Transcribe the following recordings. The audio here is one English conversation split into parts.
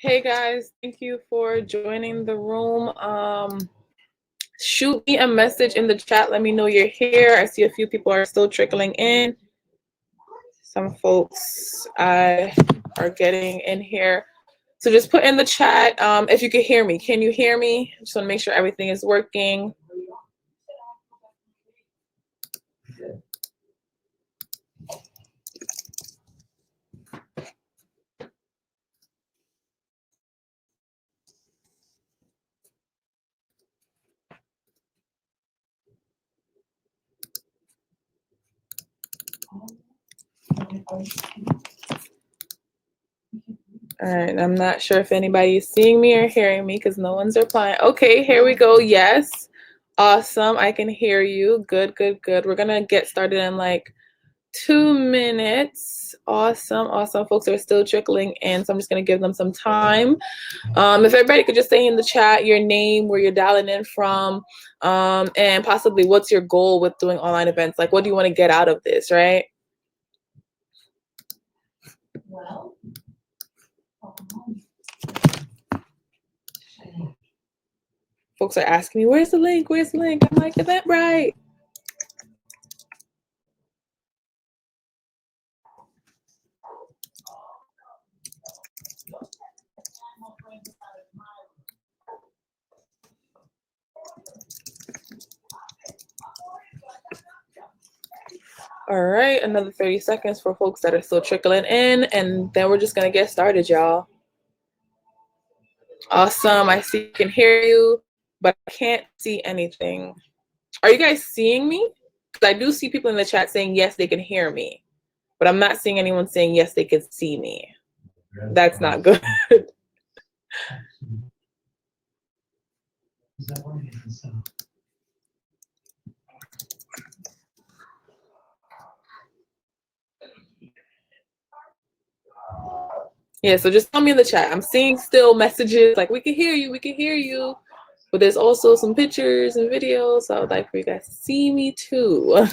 Hey guys, thank you for joining the room. Shoot me a message in the chat. Let me know you're here. I see a few people are still trickling in. Some folks are getting in here. So just put in the chat if you can hear me. Can you hear me? Just want to make sure everything is working. All right, I'm not sure if anybody's seeing me or hearing me because no one's replying. Okay, here we go. Yes. Awesome. I can hear you. Good, good, good. We're going to get started in like 2 minutes. Awesome, awesome. Folks are still trickling in, so I'm just going to give them some time. If everybody could just say in the chat your name, where you're dialing in from, and possibly what's your goal with doing online events. Like, what do you want to get out of this, right? Well, folks are asking me, where's the link? Where's the link? I'm like, Eventbrite. All right, another 30 seconds for folks that are still trickling in, and then we're just gonna get started, y'all. Awesome, I see, can hear you, but I can't see anything. Are you guys seeing me? Because I do see people in the chat saying yes, they can hear me, but I'm not seeing anyone saying yes, they can see me. That's not good. Yeah, so just tell me in the chat. I'm seeing still messages like, we can hear you, we can hear you. But there's also some pictures and videos, so I would like for you guys to see me too.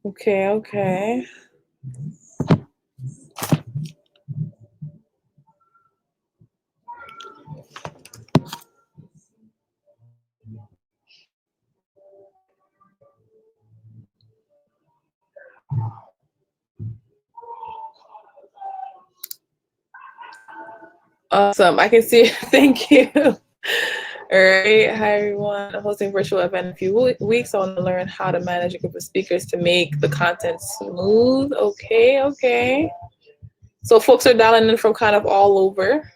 Okay, okay. Awesome, I can see it. Thank you. All right, hi everyone. I'm hosting a virtual event in a few weeks. I want to learn how to manage a group of speakers to make the content smooth. Okay, okay. So folks are dialing in from kind of all over.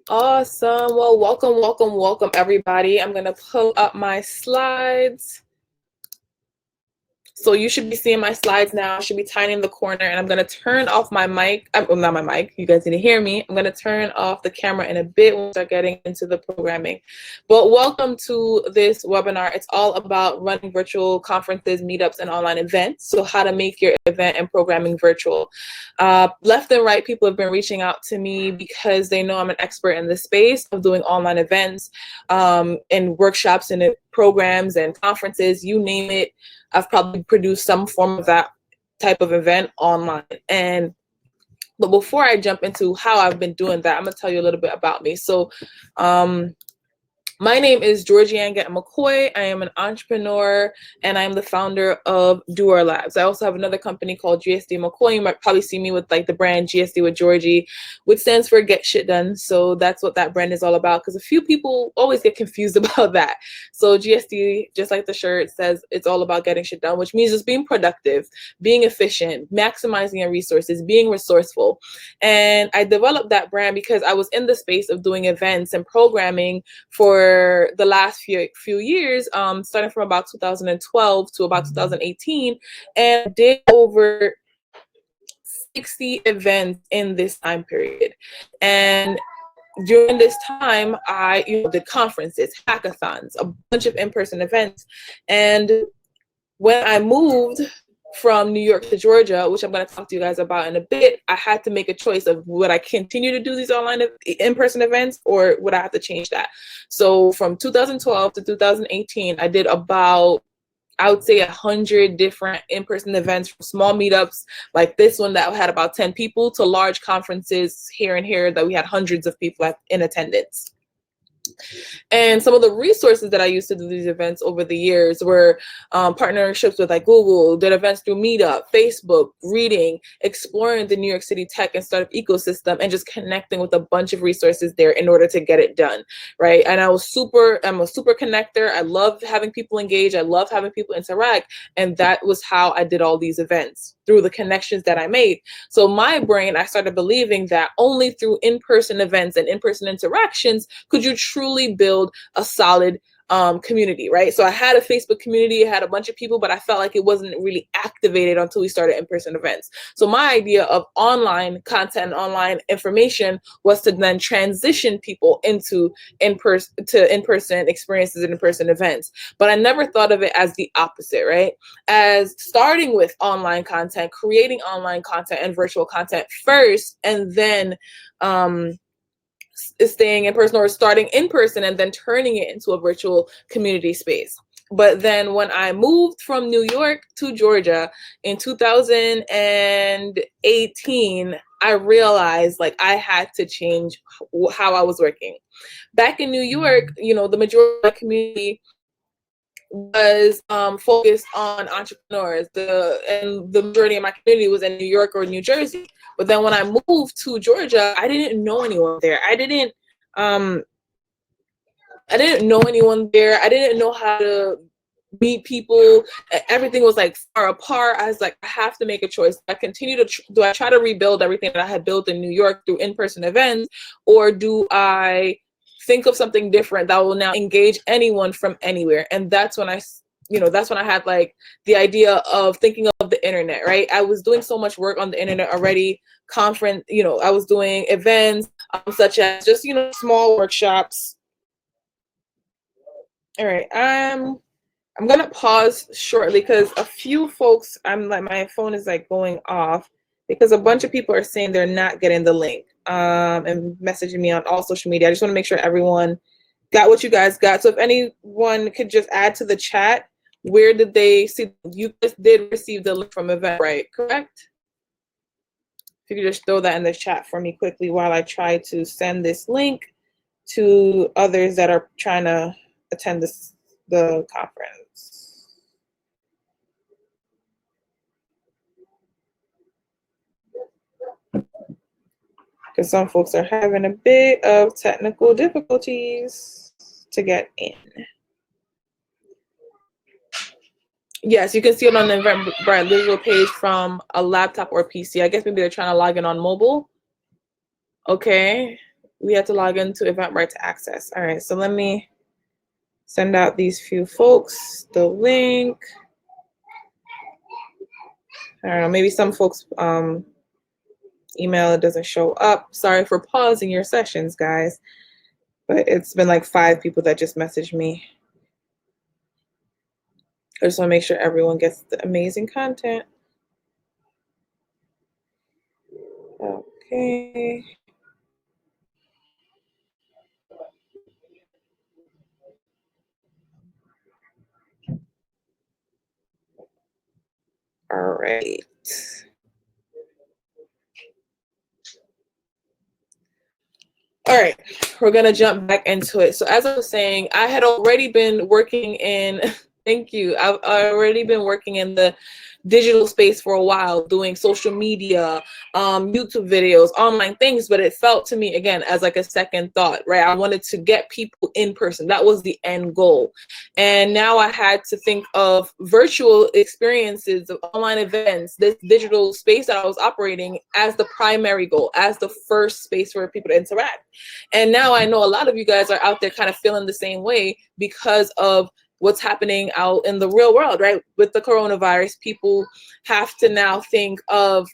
Awesome. Well, welcome, welcome, welcome everybody. I'm gonna pull up my slides. So you should be seeing my slides now. I should be tiny in the corner, and I'm gonna turn off my mic. Well, not my mic, you guys didn't hear me. I'm gonna turn off the camera in a bit when we start getting into the programming. But welcome to this webinar. It's all about running virtual conferences, meetups, and online events. So how to make your event and programming virtual. Left and right, people have been reaching out to me because they know I'm an expert in the space of doing online events and workshops and programs and conferences, you name it. I've probably produced some form of that type of event online. But before I jump into how I've been doing that, I'm gonna tell you a little bit about me. So my name is Georgie-Ann McCoy. I am an entrepreneur and I am the founder of Doer Labs. I also have another company called GSD McCoy. You might probably see me with like the brand GSD with Georgie, which stands for Get Shit Done. So that's what that brand is all about, because a few people always get confused about that. So GSD, just like the shirt says, it's all about getting shit done, which means just being productive, being efficient, maximizing your resources, being resourceful. And I developed that brand because I was in the space of doing events and programming for the last few years, starting from about 2012 to about 2018, and did over 60 events in this time period. And during this time, I did conferences, hackathons, a bunch of in-person events. And when I moved from New York to Georgia, which I'm going to talk to you guys about in a bit, I had to make a choice of would I continue to do these online in-person events, or would I have to change that? So from 2012 to 2018, I did about, I would say, 100 different in-person events, from small meetups like this one that had about 10 people to large conferences here and here that we had hundreds of people in attendance. And some of the resources that I used to do these events over the years were partnerships with like Google, did events through Meetup, Facebook, reading, exploring the New York City tech and startup ecosystem, and just connecting with a bunch of resources there in order to get it done, right? And I'm a super connector. I love having people engage. I love having people interact. And that was how I did all these events, through the connections that I made. So my brain, I started believing that only through in-person events and in-person interactions could you truly build a solid community, right? So I had a Facebook community, I had a bunch of people, but I felt like it wasn't really activated until we started in-person events. So my idea of online content, online information, was to then transition people into in-person experiences and in-person events. But I never thought of it as the opposite, right? As starting with online content, creating online content and virtual content first, and then staying in person, or starting in person and then turning it into a virtual community space. But then when I moved from New York to Georgia in 2018, I realized like I had to change how I was working. Back in New York, the majority of my community was focused on entrepreneurs. And the majority of my community was in New York or New Jersey. But then when I moved to Georgia, I didn't know anyone there. I didn't know anyone there. I didn't know how to meet people. Everything was like far apart. I was like, I have to make a choice. Do I try to rebuild everything that I had built in New York through in-person events, or do I think of something different that will now engage anyone from anywhere? And that's when I had like the idea of thinking of the internet, right? I was doing so much work on the internet already. I was doing events such as just, small workshops. All right. I'm gonna pause shortly because a few folks, my phone is like going off because a bunch of people are saying they're not getting the link and messaging me on all social media. I just want to make sure everyone got what you guys got. So if anyone could just add to the chat, where did they see? You just did receive the link from Eventbrite, correct? If you could just throw that in the chat for me quickly while I try to send this link to others that are trying to attend the conference. Because some folks are having a bit of technical difficulties to get in. Yes, you can see it on the Eventbrite visual page from a laptop or PC. I guess maybe they're trying to log in on mobile. Okay, we have to log into Eventbrite to access. All right, so let me send out these few folks the link. I don't know, maybe some folks email, it doesn't show up. Sorry for pausing your sessions, guys. But it's been like 5 people that just messaged me. I just want to make sure everyone gets the amazing content. Okay. All right. All right, we're gonna jump back into it. So as I was saying, I had already been working in, thank you, I've already been working in the digital space for a while, doing social media, YouTube videos, online things, but it felt to me, again, as like a second thought, right? I wanted to get people in person. That was the end goal. And now I had to think of virtual experiences, of online events, this digital space that I was operating as the primary goal, as the first space for people to interact. And now I know a lot of you guys are out there kind of feeling the same way because of what's happening out in the real world, right? With the coronavirus, people have to now think of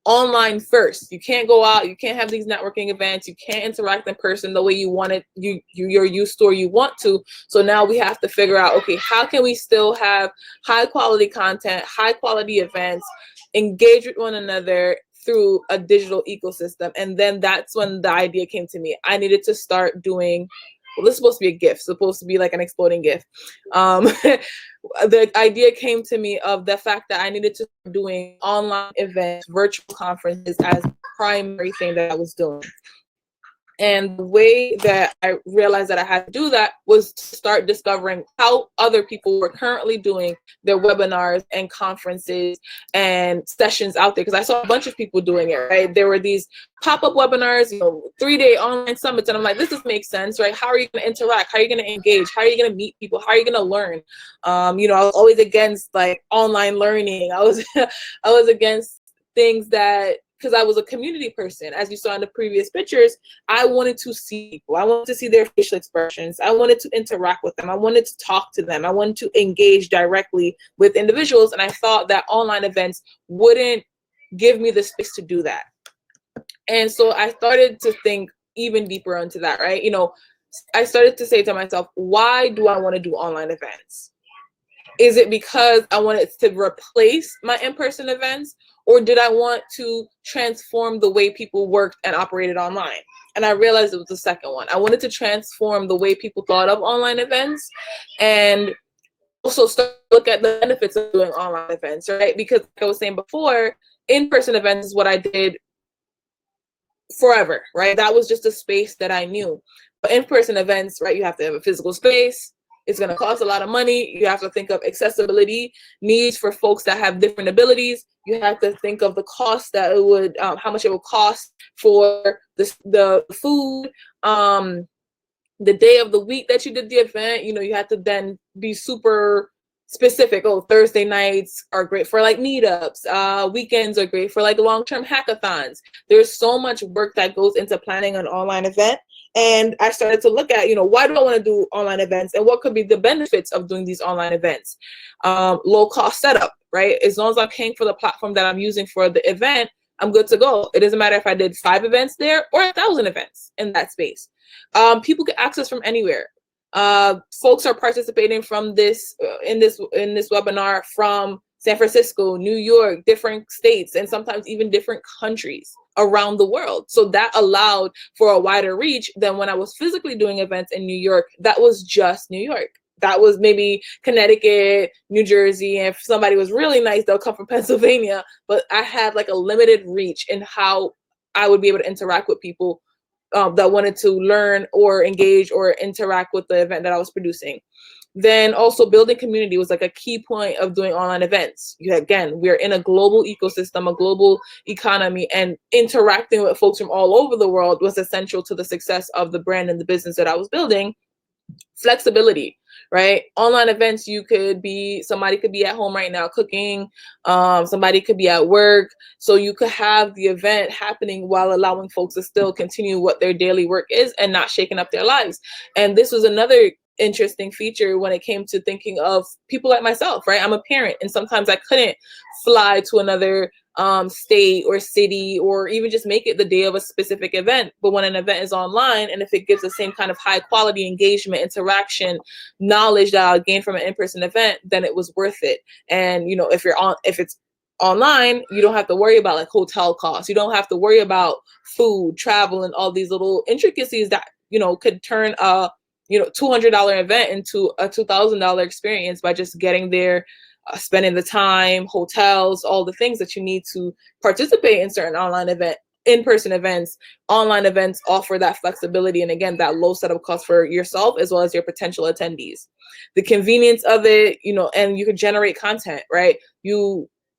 online first. You can't go out, you can't have these networking events, you can't interact in person the way you want it, you're used to or you want to. So now we have to figure out, okay, how can we still have high quality content, high quality events, engage with one another through a digital ecosystem? And then that's when the idea came to me. I needed to start doing, well, this is supposed to be a GIF, supposed to be like an exploding GIF. The idea came to me of the fact that I needed to start doing online events, virtual conferences as the primary thing that I was doing. And the way that I realized that I had to do that was to start discovering how other people were currently doing their webinars and conferences and sessions out there. Because I saw a bunch of people doing it, right? There were these pop-up webinars, 3-day online summits. And I'm like, this just makes sense, right? How are you going to interact? How are you going to engage? How are you going to meet people? How are you going to learn? I was always against like online learning. I was against things that, because I was a community person, as you saw in the previous pictures, I wanted to see people. I wanted to see their facial expressions. I wanted to interact with them. I wanted to talk to them. I wanted to engage directly with individuals. And I thought that online events wouldn't give me the space to do that. And so I started to think even deeper into that, right? I started to say to myself, why do I want to do online events? Is it because I wanted to replace my in-person events? Or did I want to transform the way people worked and operated online? And I realized it was the second one. I wanted to transform the way people thought of online events and also start to look at the benefits of doing online events, right? Because like I was saying before, in-person events is what I did forever, right? That was just a space that I knew. But in-person events, right, you have to have a physical space. It's going to cost a lot of money. You have to think of accessibility needs for folks that have different abilities. You have to think of the cost that it would, how much it would cost for the food, the day of the week that you did the event. You have to then be super specific. Oh, Thursday nights are great for like meetups. Weekends are great for like long-term hackathons. There's so much work that goes into planning an online event. And I started to look at, why do I want to do online events and what could be the benefits of doing these online events? Low cost setup, right? As long as I'm paying for the platform that I'm using for the event, I'm good to go. It doesn't matter if I did 5 events there or 1,000 events in that space. People can access from anywhere. Folks are participating from this in this webinar from San Francisco, New York, different states, and sometimes even different countries around the world. So that allowed for a wider reach than when I was physically doing events in New York. That was just New York. That was maybe Connecticut, New Jersey, and if somebody was really nice, they'll come from Pennsylvania. But I had like a limited reach in how I would be able to interact with people that wanted to learn or engage or interact with the event that I was producing. Then also building community was like a key point of doing online events. Again, we're in a global ecosystem, a global economy, and interacting with folks from all over the world was essential to the success of the brand and the business that I was building. Flexibility, right? Online events, somebody could be at home right now cooking, somebody could be at work. So you could have the event happening while allowing folks to still continue what their daily work is and not shaking up their lives. And this was another interesting feature when it came to thinking of people like myself, right? I'm a parent, and sometimes I couldn't fly to another state or city or even just make it the day of a specific event. But when an event is online, and if it gives the same kind of high quality engagement, interaction, knowledge that I'll gain from an in-person event, then it was worth it. And if it's online, you don't have to worry about like hotel costs. You don't have to worry about food, travel, and all these little intricacies that could turn a $200 event into a $2,000 experience by just getting there, spending the time, hotels, all the things that you need to participate in certain in-person events. Online events offer that flexibility and again, that low setup cost for yourself as well as your potential attendees. The convenience of it, and you can generate content, right?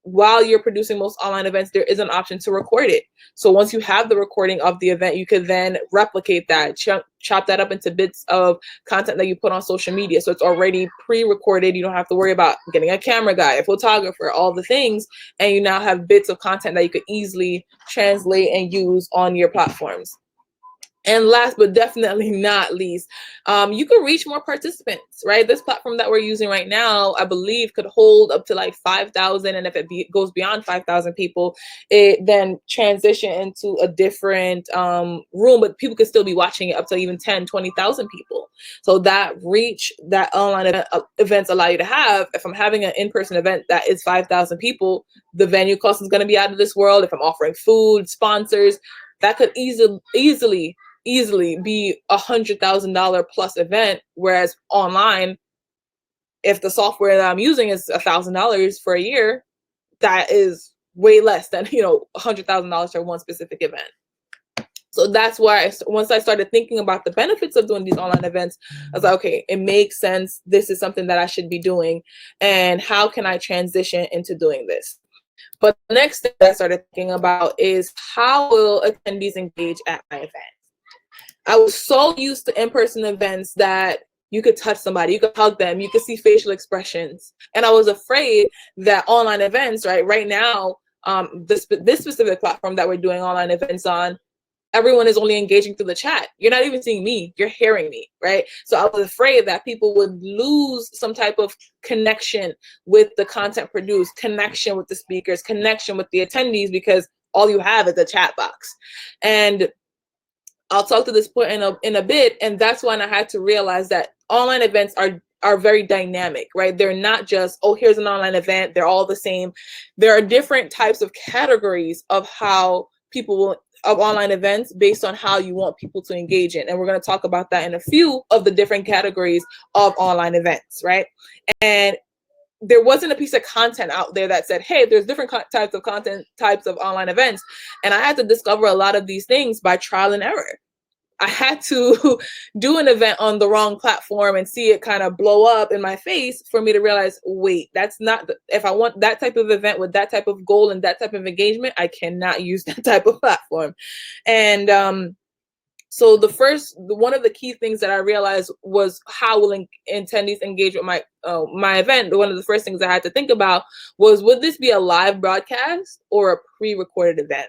While you're producing most online events, there is an option to record it. So once you have the recording of the event, you could then replicate that, chop that up into bits of content that you put on social media. So it's already pre-recorded. You don't have to worry about getting a camera guy, a photographer, all the things. And you now have bits of content that you could easily translate and use on your platforms. And last but definitely not least, you can reach more participants, right? This platform that we're using right now, I believe, could hold up to like 5,000. And if it goes beyond 5,000 people, it then transition into a different room, but people could still be watching it up to even 10, 20,000 people. So that reach that online events allow you to have, if I'm having an in-person event that is 5,000 people, the venue cost is going to be out of this world. If I'm offering food, sponsors, that could easily be $100,000 plus event. Whereas online, if the software that I'm using is $1,000 for a year, that is way less than, $100,000 for one specific event. So that's why once I started thinking about the benefits of doing these online events, I was like, okay, it makes sense. This is something that I should be doing. And how can I transition into doing this? But the next thing that I started thinking about is, how will attendees engage at my event? I was so used to in-person events that you could touch somebody, you could hug them, you could see facial expressions. And I was afraid that online events, right now, this specific platform that we're doing online events on, everyone is only engaging through the chat. You're not even seeing me, you're hearing me, right? So I was afraid that people would lose some type of connection with the content produced, connection with the speakers, connection with the attendees, because all you have is a chat box. And I'll talk to this point in a bit, and that's when I had to realize that online events are very dynamic, right? They're not just, oh, here's an online event, they're all the same. There are different types of categories of how people will of online events based on how you want people to engage in. And we're going to talk about that in a few of the different categories of online events, right? And there wasn't a piece of content out there that said, hey, there's different types of content, types of online events. And I had to discover a lot of these things by trial and error. I had to do an event on the wrong platform and see it kind of blow up in my face for me to realize, wait, that's not, if I want that type of event with that type of goal and that type of engagement, I cannot use that type of platform. And so one of the key things that I realized was, how will attendees engage with my event? One of the first things I had to think about was, would this be a live broadcast or a pre-recorded event?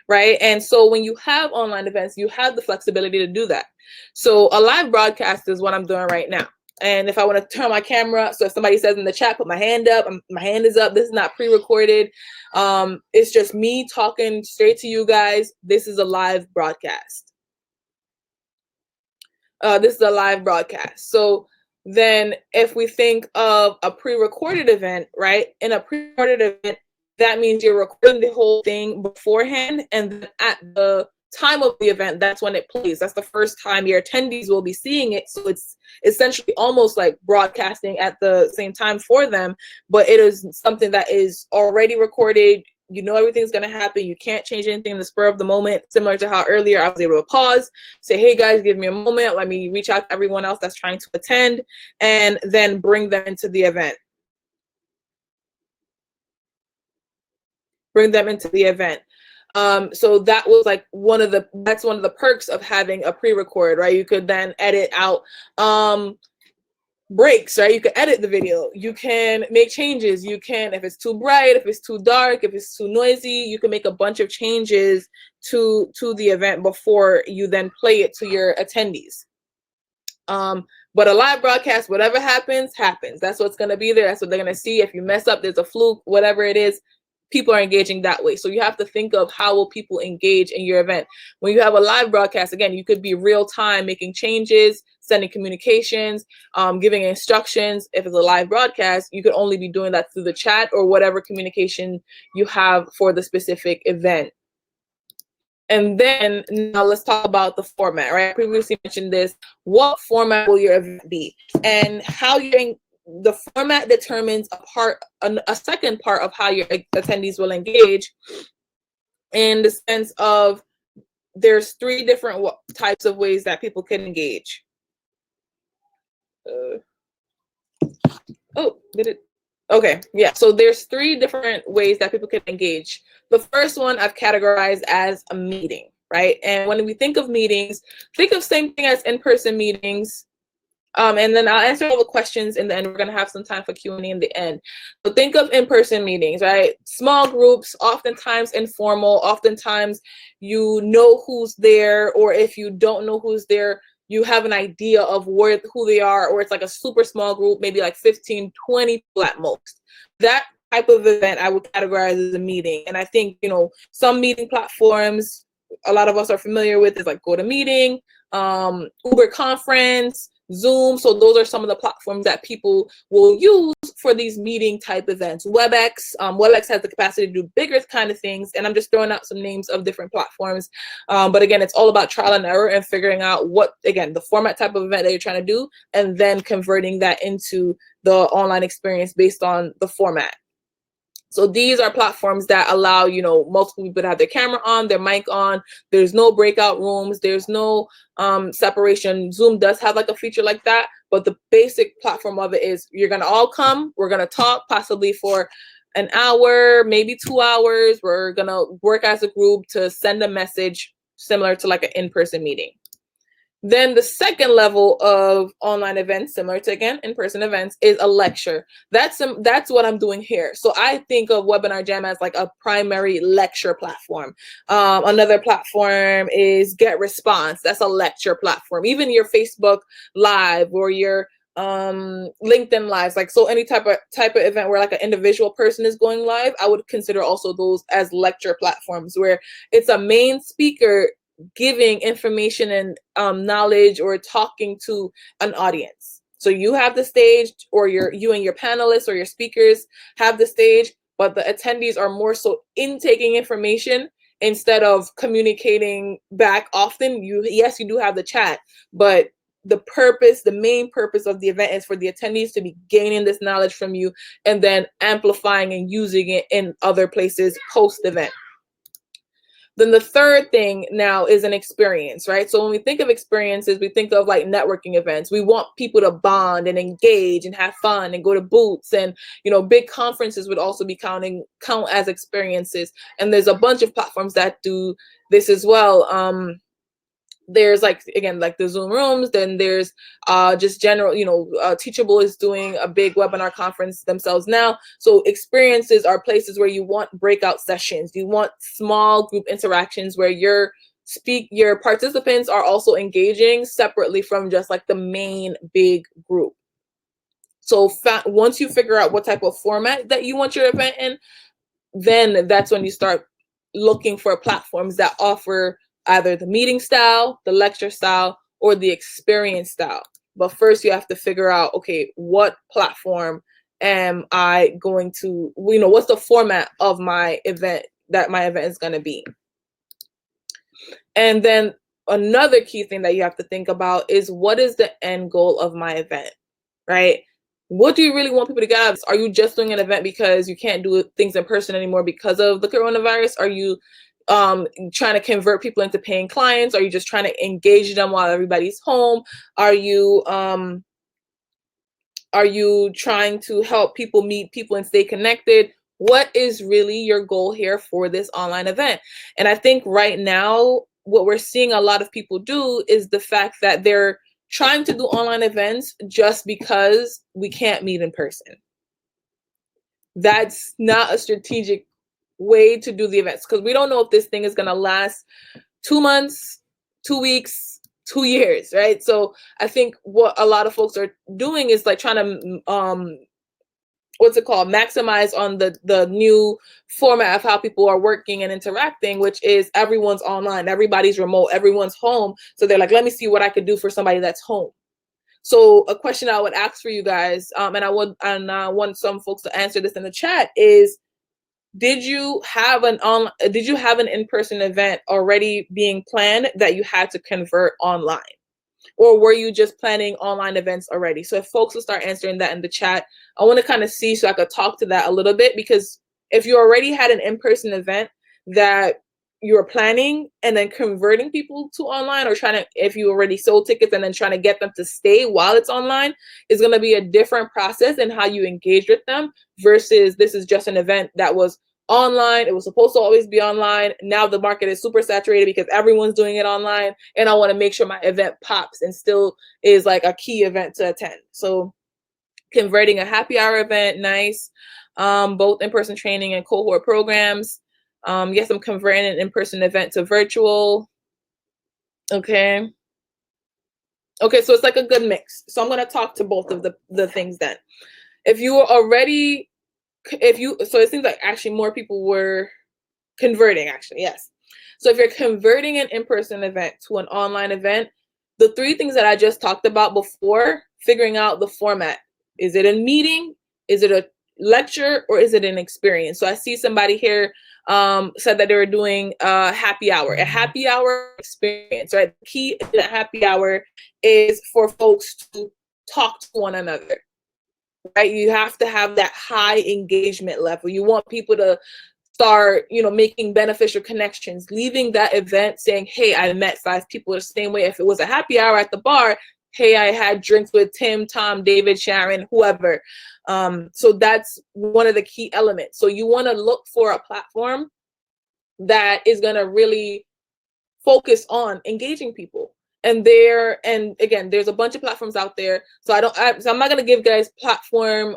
Right? And so when you have online events, you have the flexibility to do that. So a live broadcast is what I'm doing right now. And if I want to turn my camera, so if somebody says in the chat, put my hand up, my hand is up. This is not pre-recorded. It's just me talking straight to you guys. This is a live broadcast. This is a live broadcast. So then if we think of a pre-recorded event, right? In a pre-recorded event, that means you're recording the whole thing beforehand, and then at the time of the event, that's when it plays. That's the first time your attendees will be seeing it. So it's essentially almost like broadcasting at the same time for them, but it is something that is already recorded. You know everything's going to happen. You can't change anything in the spur of the moment, similar to how earlier I was able to pause, say, hey guys, give me a moment. Let me reach out to everyone else that's trying to attend, and then bring them into the event. So that was like that's one of the perks of having a pre-record, right? You could then edit out breaks, right? You can edit the video, you can make changes, you can, if it's too bright, if it's too dark, if it's too noisy, you can make a bunch of changes to the event before you then play it to your attendees. But a live broadcast, whatever happens. That's what's going to be there. That's what they're going to see. If you mess up, there's a fluke, whatever it is, people are engaging that way. So you have to think of, how will people engage in your event? When you have a live broadcast, again, you could be real time making changes, sending communications, giving instructions. If it's a live broadcast, you could only be doing that through the chat or whatever communication you have for the specific event. And then now let's talk about the format, right? I previously mentioned this. What format will your event be? And how the format determines a second part of how your attendees will engage, in the sense of, there's 3 different types of ways that people can engage. Okay, yeah, so there's 3 different ways that people can engage. The first one I've categorized as a meeting, right? And when we think of meetings, think of same thing as in-person meetings. And then I'll answer all the questions in the end. We're going to have some time for Q&A in the end. So think of in-person meetings, right? Small groups, oftentimes informal, oftentimes you know who's there, or if you don't know who's there, you have an idea of who they are, or it's like a super small group, maybe like 15, 20 people at most. That type of event I would categorize as a meeting. And I think, some meeting platforms a lot of us are familiar with is like GoToMeeting, Uber Conference, Zoom. So those are some of the platforms that people will use for these meeting type events. WebEx has the capacity to do bigger kind of things. And I'm just throwing out some names of different platforms. But again, it's all about trial and error and figuring out the format type of event that you're trying to do, and then converting that into the online experience based on the format. So these are platforms that allow, multiple people to have their camera on, their mic on. There's no breakout rooms. There's no separation. Zoom does have like a feature like that, but the basic platform of it is you're going to all come. We're going to talk possibly for an hour, maybe 2 hours. We're going to work as a group to send a message similar to like an in-person meeting. Then the second level of online events, similar to, again, in-person events, is a lecture. That's what I'm doing here. So I think of Webinar Jam as like a primary lecture platform. Another platform is Get Response. That's a lecture platform. Even your Facebook Live or your LinkedIn Lives, like, so any type of event where like an individual person is going live, I would consider also those as lecture platforms, where it's a main speaker giving information and knowledge or talking to an audience. So you have the stage, or you and your panelists or your speakers have the stage, but the attendees are more so intaking information instead of communicating back often. Yes, you do have the chat, but the main purpose of the event is for the attendees to be gaining this knowledge from you and then amplifying and using it in other places post-event. Then the third thing now is an experience, right? So when we think of experiences, we think of like networking events. We want people to bond and engage and have fun and go to booths, and big conferences would also be count as experiences. And there's a bunch of platforms that do this as well. There's like the Zoom rooms. Then there's just general, Teachable is doing a big webinar conference themselves now. So experiences are places where you want breakout sessions. You want small group interactions where your participants are also engaging separately from just like the main big group. So once you figure out what type of format that you want your event in, then that's when you start looking for platforms that offer either the meeting style, the lecture style, or the experience style. But first you have to figure out, okay, what platform am I going to, what's the format of my event that my event is going to be? And then another key thing that you have to think about is, what is the end goal of my event, right? What do you really want people to get out of this? Are you just doing an event because you can't do things in person anymore because of the coronavirus? Are you trying to convert people into paying clients? Are you just trying to engage them while everybody's home? Are you trying to help people meet people and stay connected? What is really your goal here for this online event? And I think right now, what we're seeing a lot of people do is the fact that they're trying to do online events just because we can't meet in person. That's not a strategic way to do the events, because we don't know if this thing is going to last 2 months, 2 weeks, 2 years, right? So I think what a lot of folks are doing is like trying to maximize on the new format of how people are working and interacting, which is everyone's online, everybody's remote, everyone's home. So they're like, let me see what I could do for somebody that's home. So a question I would ask for you guys, and I want some folks to answer this in the chat, is, did you have an in-person event already being planned that you had to convert online? Or were you just planning online events already? So if folks will start answering that in the chat, I want to kind of see, so I could talk to that a little bit, because if you already had an in-person event that you're planning and then converting people to online, or if you already sold tickets and then trying to get them to stay while it's online, is going to be a different process in how you engage with them versus this is just an event that was online. It was supposed to always be online. Now the market is super saturated because everyone's doing it online. And I want to make sure my event pops and still is like a key event to attend. So converting a happy hour event, nice. Both in-person training and cohort programs. Yes, I'm converting an in-person event to virtual. Okay. Okay, so it's like a good mix. So I'm going to talk to both of the things then. If you are already, so it seems like actually more people were converting, actually, yes. So if you're converting an in-person event to an online event, the three things that I just talked about before, figuring out the format. Is it a meeting? Is it a lecture? Or is it an experience? So I see somebody here said that they were doing a happy hour experience, right? The key in a happy hour is for folks to talk to one another, right? You have to have that high engagement level. You want people to start, making beneficial connections, leaving that event saying, hey, I met 5 people the same way. If it was a happy hour at the bar, hey, I had drinks with Tim, Tom, David, Sharon, whoever. So that's one of the key elements. So you want to look for a platform that is going to really focus on engaging people. And again, there's a bunch of platforms out there. So I'm not going to give guys platform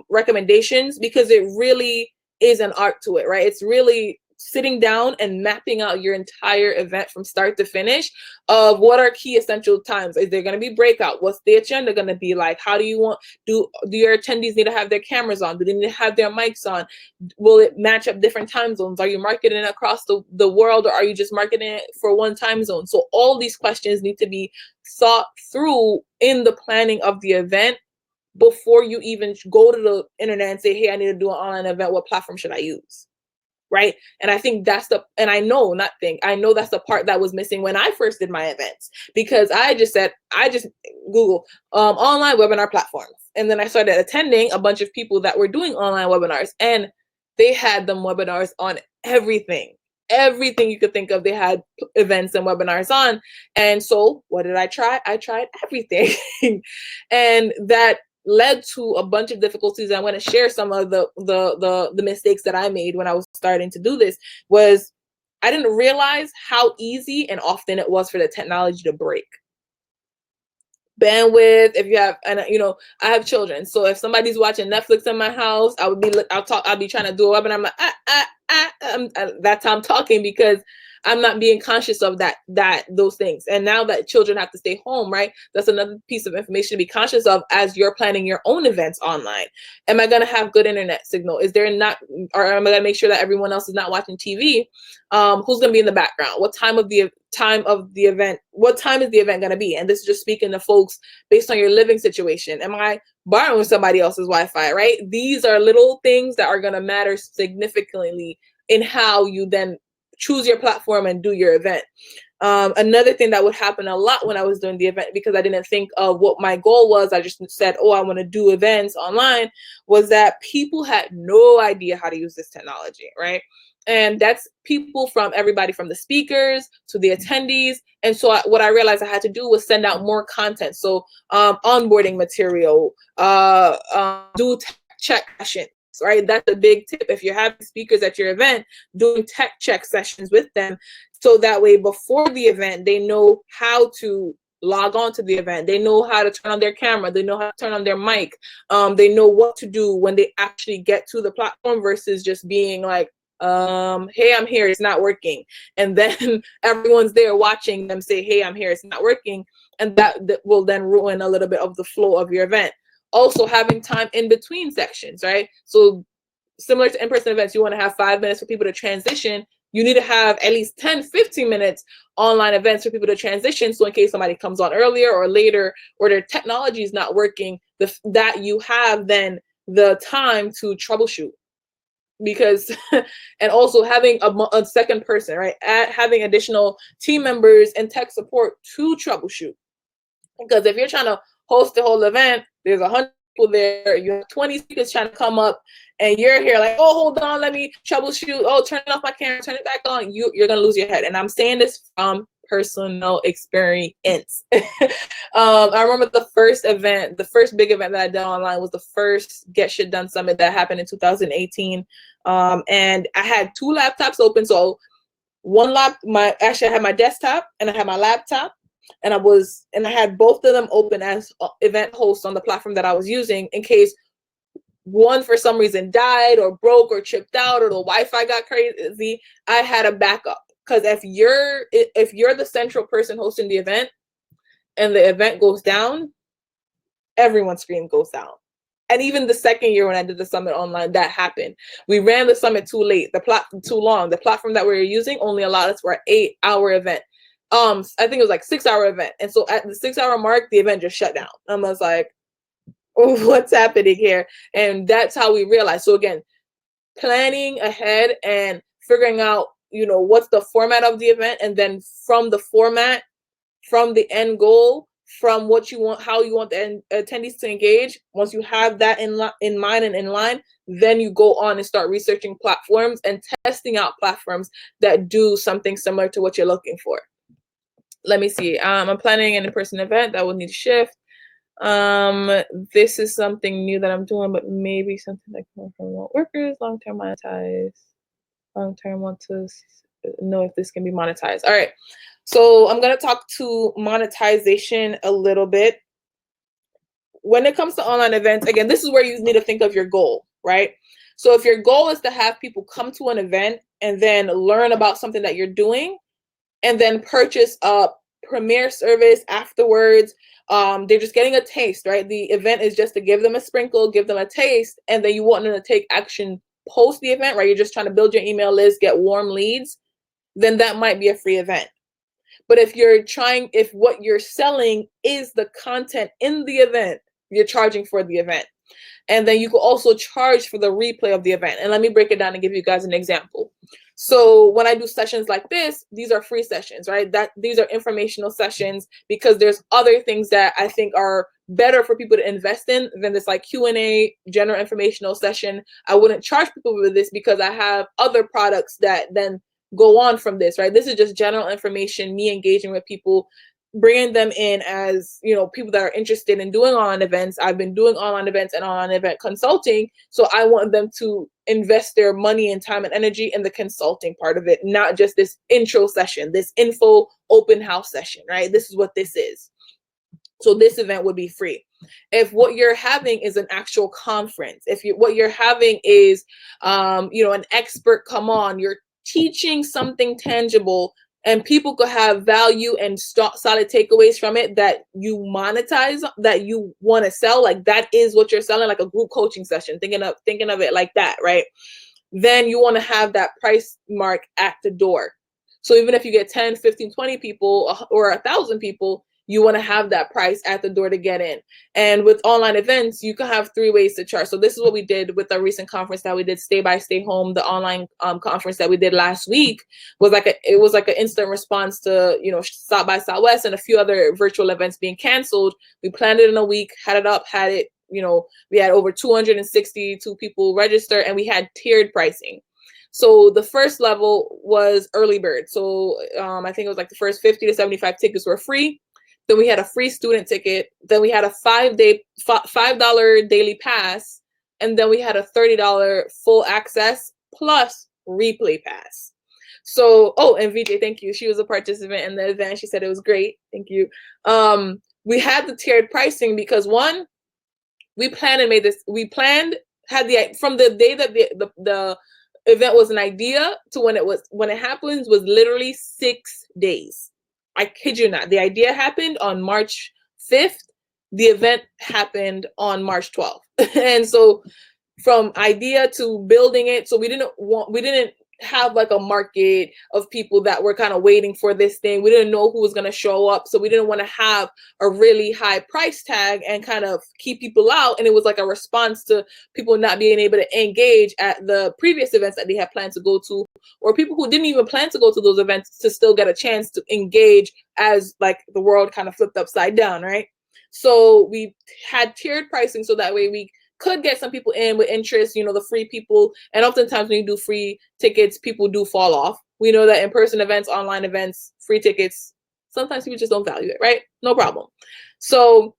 recommendations, because it really is an art to it, right? It's really sitting down and mapping out your entire event from start to finish of what are key essential times. Is there going to be breakout? What's the agenda going to be like? How do your attendees need to have their cameras on? Do they need to have their mics on? Will it match up different time zones? Are you marketing across the world, or are you just marketing it for one time zone? So all these questions need to be thought through in the planning of the event before you even go to the internet and say, hey, I need to do an online event. What platform should I use? Right. And I think I know that's the part that was missing when I first did my events, because I just Google online webinar platforms. And then I started attending a bunch of people that were doing online webinars, and they had them webinars on everything you could think of. They had events and webinars on. And so what did I try? I tried everything. And that led to a bunch of difficulties. I want to share some of the mistakes that I made when I was starting to do this. Was I didn't realize how easy and often it was for the technology to break. Bandwidth, if you have, and I have children, so if somebody's watching Netflix in my house, I'll be trying to do a webinar. I'm like, that's how I'm talking, because I'm not being conscious of those things. And now that children have to stay home, right? That's another piece of information to be conscious of as you're planning your own events online. Am I going to have good internet signal? Or am I going to make sure that everyone else is not watching TV? Who's going to be in the background? What time is the event going to be? And this is just speaking to folks based on your living situation. Am I borrowing somebody else's Wi-Fi, right? These are little things that are going to matter significantly in how you then choose your platform and do your event. Another thing that would happen a lot when I was doing the event, because I didn't think of what my goal was, I just said, oh, I want to do events online, was that people had no idea how to use this technology, right? And that's people from everybody from the speakers to the attendees. And so what I realized I had to do was send out more content. So onboarding material, do tech check sessions, right? That's a big tip. If you're having speakers at your event, doing tech check sessions with them, so that way before the event, they know how to log on to the event. They know how to turn on their camera. They know how to turn on their mic. They know what to do when they actually get to the platform, versus just being like, hey, I'm here, it's not working. And then everyone's there watching them say, hey, I'm here, it's not working. And that will then ruin a little bit of the flow of your event. Also, having time in between sections, right? So similar to in-person events, you want to have 5 minutes for people to transition. You need to have at least 10-15 minutes online events for people to transition. So in case somebody comes on earlier or later, or their technology is not working, that you have then the time to troubleshoot. Because and also having a second person, right? Having additional team members and tech support to troubleshoot. Because if you're trying to host the whole event, there's 100 people there, you have 20 speakers trying to come up, and you're here like, oh, hold on, let me troubleshoot. Oh, turn off my camera, turn it back on. You're gonna lose your head. And I'm saying this from personal experience. I remember the first big event that I did online was the first Get Shit Done Summit that happened in 2018. And I had 2 laptops open. So I had my desktop and I had my laptop, and I had both of them open as event hosts on the platform that I was using in case one for some reason died or broke or chipped out or the Wi-Fi got crazy. I had a backup, because if you're the central person hosting the event and the event goes down, everyone's screen goes down. And even the second year when I did the summit online, that happened. We ran the summit too late, too long. The platform that we were using only allowed us for an 8-hour event. I think it was like 6-hour event. And so at the 6-hour mark, the event just shut down. I was like, what's happening here? And that's how we realized. So again, planning ahead and figuring out, what's the format of the event, and then from the format, from the end goal, from what you want, how you want the attendees to engage. Once you have that in mind and in line, then you go on and start researching platforms and testing out platforms that do something similar to what you're looking for. Let me see. I'm planning an in-person event that will need to shift. This is something new that I'm doing, but maybe something like more from remote workers, long-term monetize. Long-term want to know if this can be monetized. All right. So I'm going to talk to monetization a little bit. When it comes to online events, again, this is where you need to think of your goal, right? So if your goal is to have people come to an event and then learn about something that you're doing and then purchase a premier service afterwards, they're just getting a taste, right? The event is just to give them a sprinkle, give them a taste, and then you want them to take action post the event, right? You're just trying to build your email list, get warm leads, then that might be a free event. But if what you're selling is the content in the event, you're charging for the event. And then you can also charge for the replay of the event. And let me break it down and give you guys an example. So when I do sessions like this, these are free sessions, right? These are informational sessions, because there's other things that I think are better for people to invest in than this like Q&A general informational session. I wouldn't charge people for this because I have other products that then go on from this, right? This is just general information, me engaging with people, bringing them in as, people that are interested in doing online events. I've been doing online events and online event consulting. So I want them to invest their money and time and energy in the consulting part of it, not just this intro session, this info open house session, right? This is what this is. So this event would be free. If what you're having is an actual conference, what you're having is, an expert come on, you're teaching something tangible, and people could have value and solid takeaways from it that you monetize, that you want to sell, like that is what you're selling, like a group coaching session, thinking of it like that, right? Then you want to have that price mark at the door. So even if you get 10, 15, 20 people or 1,000 people, you want to have that price at the door to get in. And with online events, you can have 3 ways to charge. So this is what we did with our recent conference that we did, Stay by Stay Home, the online conference that we did last week. It was like an instant response to, South by Southwest and a few other virtual events being canceled. We planned it in a week, had it up, we had over 262 people register, and we had tiered pricing. So the first level was early bird. So I think it was like the first 50 to 75 tickets were free. Then we had a free student ticket. Then we had a $5 daily pass. And then we had a $30 full access plus replay pass. So, and VJ, thank you. She was a participant in the event. She said it was great. Thank you. We had the tiered pricing because one, we planned and made this. From the day that the event was an idea to when it happens was literally 6 days. I kid you not. The idea happened on March 5th. The event happened on March 12th. And so from idea to building it, so we didn't have like a market of people that were kind of waiting for this thing. We didn't know who was going to show up. So we didn't want to have a really high price tag and kind of keep people out. And it was like a response to people not being able to engage at the previous events that they had planned to go to, or people who didn't even plan to go to those events to still get a chance to engage as like the world kind of flipped upside down, right? So we had tiered pricing so that way we could get some people in with interest, the free people. And oftentimes when you do free tickets, people do fall off. We know that in-person events, online events, free tickets sometimes people just don't value it, right? No problem. So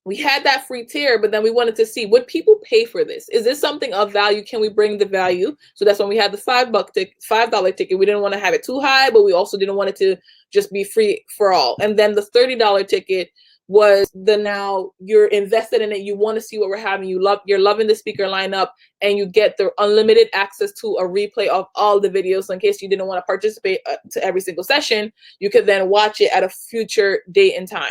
we had that free tier, but then we wanted to see, would people pay for this? Is this something of value? Can we bring the value? So that's when we had the $5 ticket. We didn't want to have it too high, but we also didn't want it to just be free for all. And then the $30 ticket was the, now you're invested in it. You want to see what we're having. You're loving the speaker lineup, and you get the unlimited access to a replay of all the videos. So in case you didn't want to participate to every single session, you could then watch it at a future date and time.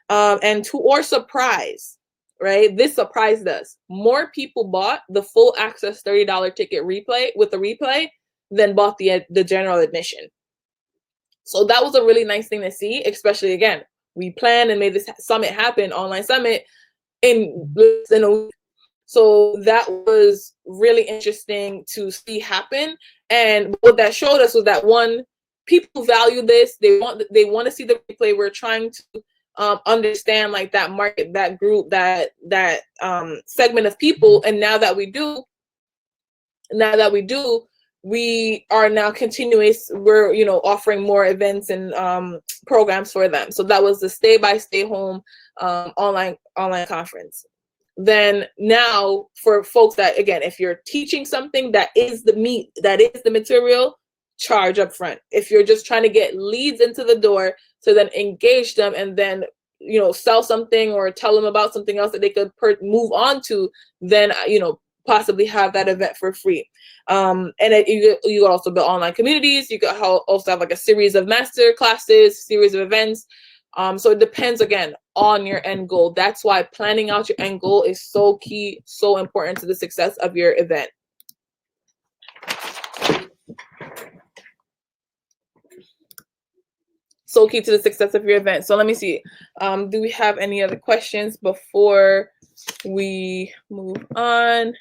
And to our surprise, right, this surprised us. More people bought the full access $30 ticket replay with the replay than bought the general admission. So that was a really nice thing to see, especially, again, we planned and made this summit happen, online summit, in less than a week. So that was really interesting to see happen. And what that showed us was that, one, people value this. They want to see the replay. We're trying to understand like that market, that group, that segment of people. And now that we do, we are now continuous. We're, you know, offering more events and programs for them. So that was the Stay Home online conference. Then now for folks that, again, if you're teaching something that is the meat, that is the material, charge up front. If you're just trying to get leads into the door to then engage them and then, you know, sell something or tell them about something else that they could move on to, then, you know, possibly have that event for free. And you could also build online communities. You could also have like a series of master classes, series of events. So it depends, again, on your end goal. That's why planning out your end goal is so key, so important to the success of your event. So key to the success of your event. So let me see. Do we have any other questions before we move on?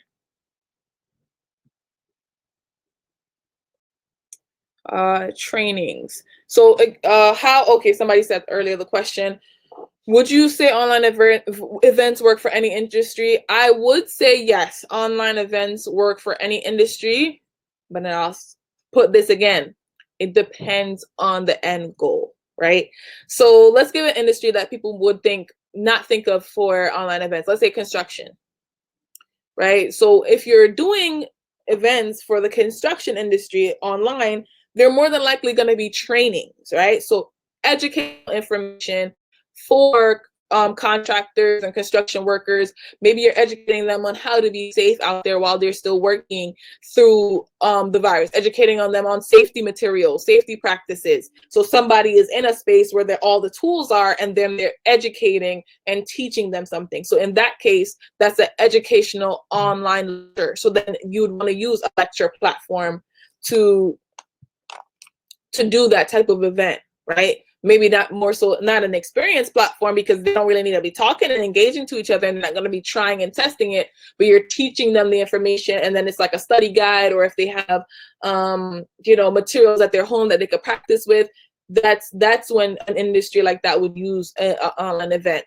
Trainings. So okay, somebody said earlier the question, would you say online events work for any industry? I would say yes, online events work for any industry, but then I'll put this again. It depends on the end goal, right? So let's give an industry that people would not think of for online events. Let's say construction, right? So if you're doing events for the construction industry online, they're more than likely going to be trainings, right? So educational information for contractors and construction workers. Maybe you're educating them on how to be safe out there while they're still working through the virus, educating on them on safety materials, safety practices. So somebody is in a space where all the tools are, and then they're educating and teaching them something. So in that case, that's an educational online lecture. So then you would want to use a lecture platform to do that type of event, right? Maybe not an experience platform, because they don't really need to be talking and engaging to each other, and they're not going to be trying and testing it, but you're teaching them the information, and then it's like a study guide, or if they have you know, materials at their home that they could practice with, that's when an industry like that would use an online event.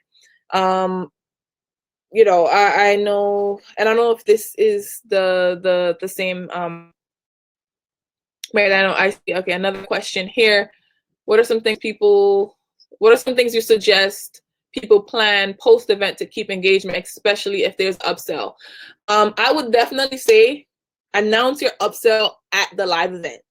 You know, I know, and I don't know if this is the same Right, I know. I see. Okay, another question here. What are some things you suggest people plan post-event to keep engagement, especially if there's upsell? I would definitely say announce your upsell at the live event.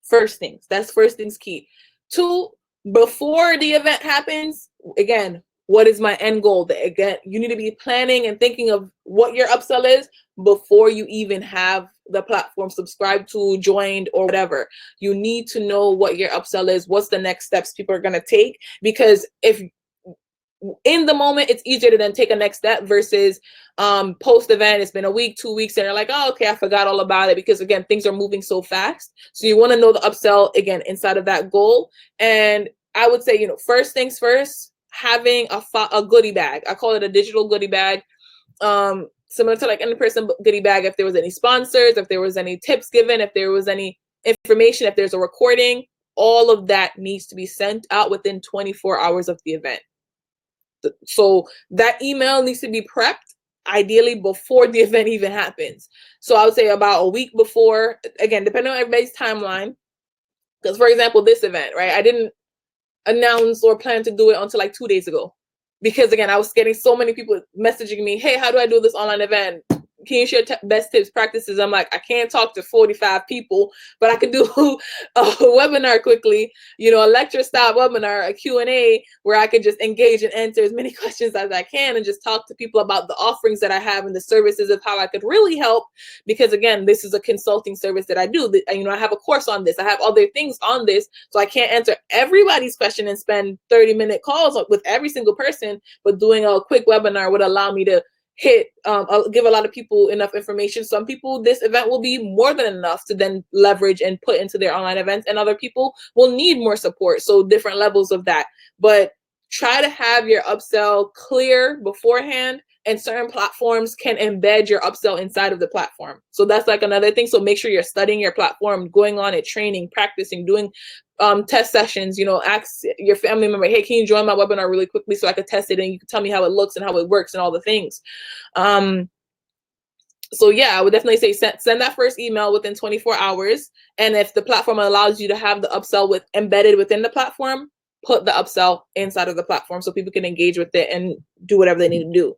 First things. That's first things key. 2, before the event happens, again, what is my end goal? Again, you need to be planning and thinking of what your upsell is before you even have the platform subscribed to, joined, or whatever. You need to know what your upsell is, what's the next steps people are going to take, because if in the moment, it's easier to then take a next step versus post event, it's been a week, 2 weeks, and they're like, oh, okay, I forgot all about it, because again, things are moving so fast. So you want to know the upsell, again, inside of that goal. And I would say, you know, first things first, having a goodie bag. I call it a digital goodie bag. Similar to like in-person goodie bag, if there was any sponsors, if there was any tips given, if there was any information, if there's a recording, all of that needs to be sent out within 24 hours of the event. So that email needs to be prepped, ideally before the event even happens. So I would say about a week before, again, depending on everybody's timeline. Because for example, this event, right? announce or plan to do it until like 2 days ago. Because again, I was getting so many people messaging me, hey, how do I do this online event? Can you share best tips, practices? I'm like, I can't talk to 45 people, but I could do a webinar quickly, you know, a lecture style webinar, a Q&A where I could just engage and answer as many questions as I can and just talk to people about the offerings that I have and the services of how I could really help. Because again, this is a consulting service that I do. You know, I have a course on this. I have other things on this. So I can't answer everybody's question and spend 30-minute calls with every single person, but doing a quick webinar would allow me to give a lot of people enough information. Some people, this event will be more than enough to then leverage and put into their online events, and other people will need more support. So different levels of that. But try to have your upsell clear beforehand, and certain platforms can embed your upsell inside of the platform. So that's like another thing. So make sure you're studying your platform, going on it, training, practicing, doing test sessions. You know, ask your family member, hey, can you join my webinar really quickly so I could test it and you can tell me how it looks and how it works and all the things. So yeah, I would definitely say send that first email within 24 hours. And if the platform allows you to have the upsell embedded within the platform, put the upsell inside of the platform so people can engage with it and do whatever they need to do.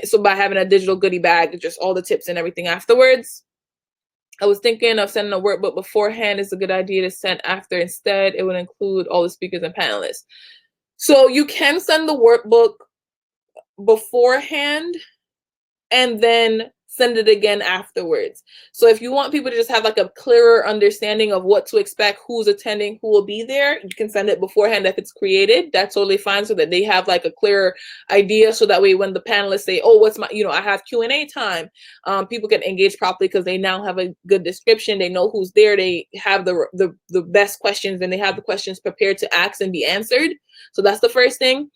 So by having a digital goodie bag, just all the tips and everything afterwards. I was thinking of sending a workbook beforehand. Is a good idea to send after. Instead, it would include all the speakers and panelists. So you can send the workbook beforehand and then send it again afterwards. So if you want people to just have like a clearer understanding of what to expect, who's attending, who will be there, you can send it beforehand if it's created. That's totally fine, so that they have like a clearer idea. So that way when the panelists say, oh, what's my, you know, I have Q&A time, people can engage properly because they now have a good description. They know who's there. They have the best questions, and they have the questions prepared to ask and be answered. So that's the first thing.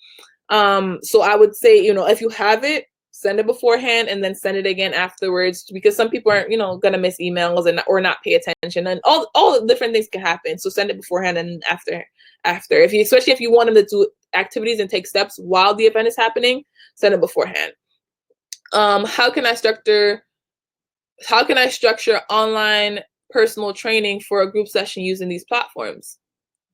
So I would say, you know, if you have it, send it beforehand and then send it again afterwards, because some people aren't, you know, gonna miss emails and or not pay attention, and all the different things can happen. So send it beforehand and after. Especially if you want them to do activities and take steps while the event is happening, send it beforehand. How can I structure online personal training for a group session using these platforms?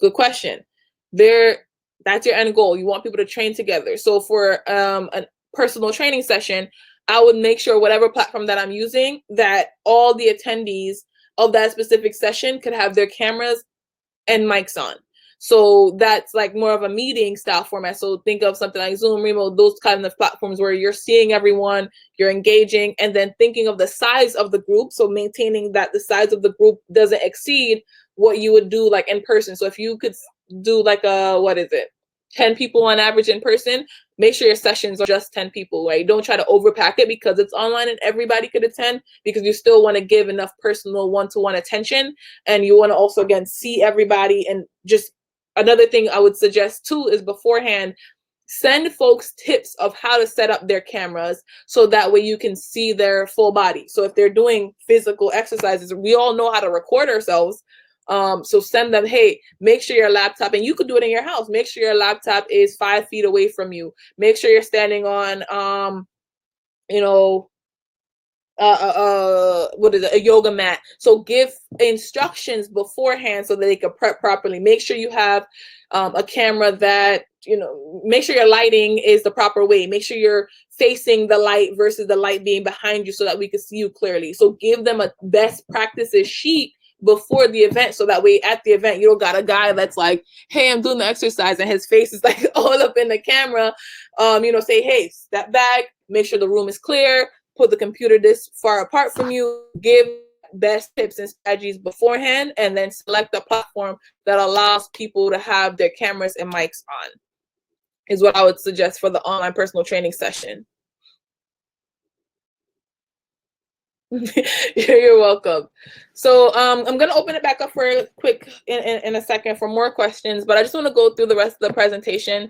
Good question. That's your end goal. You want people to train together. So for a personal training session, I would make sure whatever platform that I'm using, that all the attendees of that specific session could have their cameras and mics on. So that's like more of a meeting style format. So think of something like Zoom, Remote, those kind of platforms where you're seeing everyone, you're engaging, and then thinking of the size of the group. So maintaining that the size of the group doesn't exceed what you would do like in person. So if you could do like 10 people on average in person, make sure your sessions are just 10 people, right? Don't try to overpack it because it's online and everybody could attend, because you still want to give enough personal one-to-one attention. And you want to also, again, see everybody. And just another thing I would suggest too is beforehand, send folks tips of how to set up their cameras so that way you can see their full body. So if they're doing physical exercises, we all know how to record ourselves. So send them, hey, make sure your laptop, and you could do it in your house, make sure your laptop is 5 feet away from you. Make sure you're standing on, a yoga mat. So give instructions beforehand so that they can prep properly. Make sure you have a camera that, you know, make sure your lighting is the proper way. Make sure you're facing the light versus the light being behind you so that we can see you clearly. So give them a best practices sheet before the event, so that way at the event you don't got a guy that's like, hey, I'm doing the exercise, and his face is like all up in the camera. Say, hey, step back, make sure the room is clear, put the computer this far apart from you, give best tips and strategies beforehand, and then select a platform that allows people to have their cameras and mics on, is what I would suggest for the online personal training session. You're welcome. So I'm going to open it back up for a quick in a second for more questions, but I just want to go through the rest of the presentation.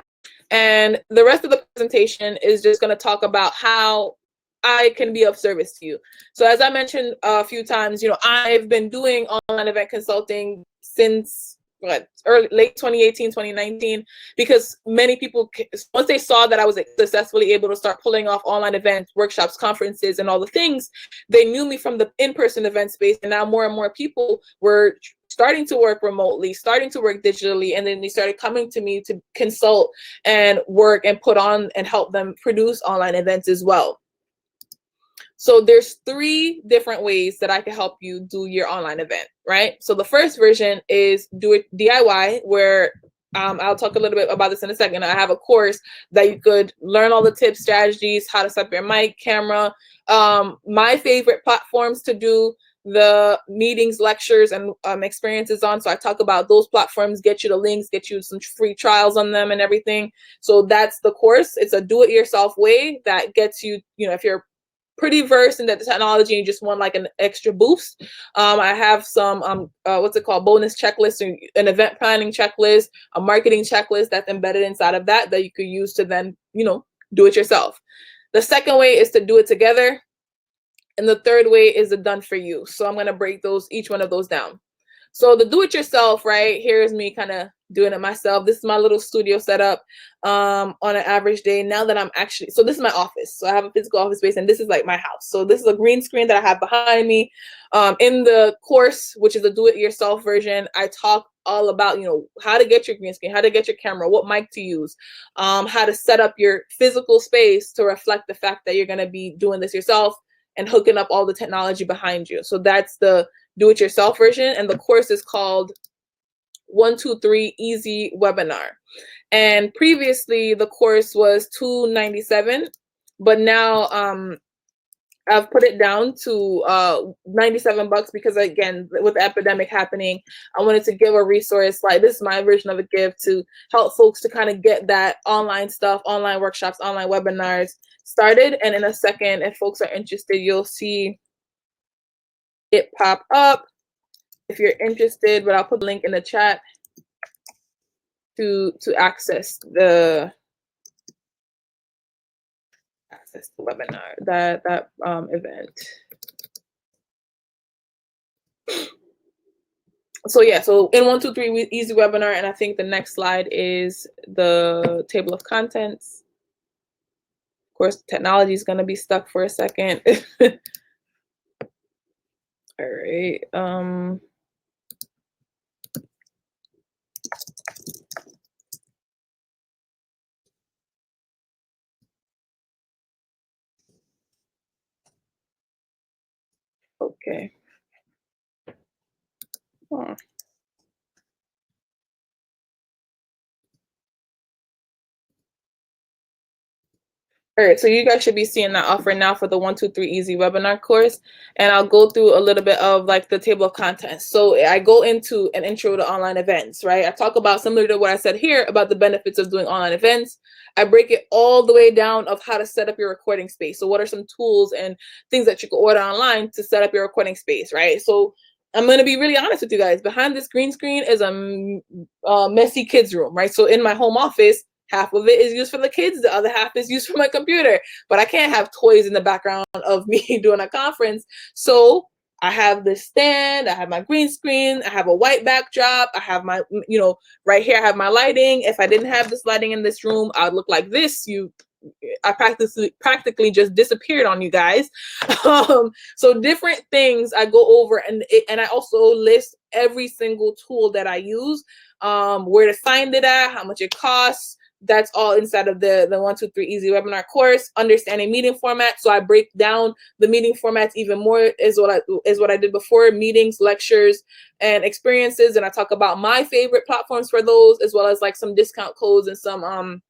And the rest of the presentation is just going to talk about how I can be of service to you. So as I mentioned a few times, I've been doing online event consulting since late 2018, 2019, because many people, once they saw that I was successfully able to start pulling off online events, workshops, conferences, and all the things, they knew me from the in-person event space. And now more and more people were starting to work remotely, starting to work digitally, and then they started coming to me to consult and work and put on and help them produce online events as well. So there's 3 different ways that I can help you do your online event, right? So the first version is do it DIY, where I'll talk a little bit about this in a second. I have a course that you could learn all the tips, strategies, how to set up your mic, camera. My favorite platforms to do the meetings, lectures, and experiences on. So I talk about those platforms, get you the links, get you some free trials on them and everything. So that's the course. It's a do-it-yourself way that gets you, if you're pretty versed in the technology and you just want like an extra boost. I have some what's it called, bonus checklist, an event planning checklist, a marketing checklist that's embedded inside of that you could use to then do it yourself. The second way is to do it together, and the third way is the done for you. So I'm going to break each one of those down. So the do it yourself, right? Here's me kind of doing it myself. This is my little studio setup on an average day. Now that so this is my office. So I have a physical office space, and this is like my house. So this is a green screen that I have behind me. In the course, which is the do it yourself version, I talk all about, how to get your green screen, how to get your camera, what mic to use, how to set up your physical space to reflect the fact that you're going to be doing this yourself and hooking up all the technology behind you. So that's the do-it-yourself version, and the course is called 1, 2, 3 Easy Webinar. And previously the course was $297, but now I've put it down to $97 because, again, with the epidemic happening, I wanted to give a resource like this is my version of a gift to help folks to kind of get that online stuff, online workshops, online webinars started. And in a second, if folks are interested, you'll see it pop up if you're interested, but I'll put the link in the chat to access the webinar, that event. So yeah, so in 1, 2, 3 Easy Webinar, and I think the next slide is the table of contents. Of course, technology is going to be stuck for a second. All right. Okay. Huh. All right, so you guys should be seeing that offer now for the 1, 2, 3 Easy Webinar course. And I'll go through a little bit of like the table of contents. So I go into an intro to online events, right? I talk about, similar to what I said here, about the benefits of doing online events. I break it all the way down of how to set up your recording space. So what are some tools and things that you can order online to set up your recording space, right? So I'm going to be really honest with you guys. Behind this green screen is a messy kids room, right? So in my home office, half of it is used for the kids. The other half is used for my computer. But I can't have toys in the background of me doing a conference. So I have this stand. I have my green screen. I have a white backdrop. I have my, right here, I have my lighting. If I didn't have this lighting in this room, I'd look like this. I practically just disappeared on you guys. So different things I go over, and I also list every single tool that I use, where to find it at, how much it costs. That's all inside of the 1, 2, 3 Easy Webinar course. Understanding meeting format. So I break down the meeting formats even more is what I did before: meetings, lectures, and experiences. And I talk about my favorite platforms for those, as well as like some discount codes and some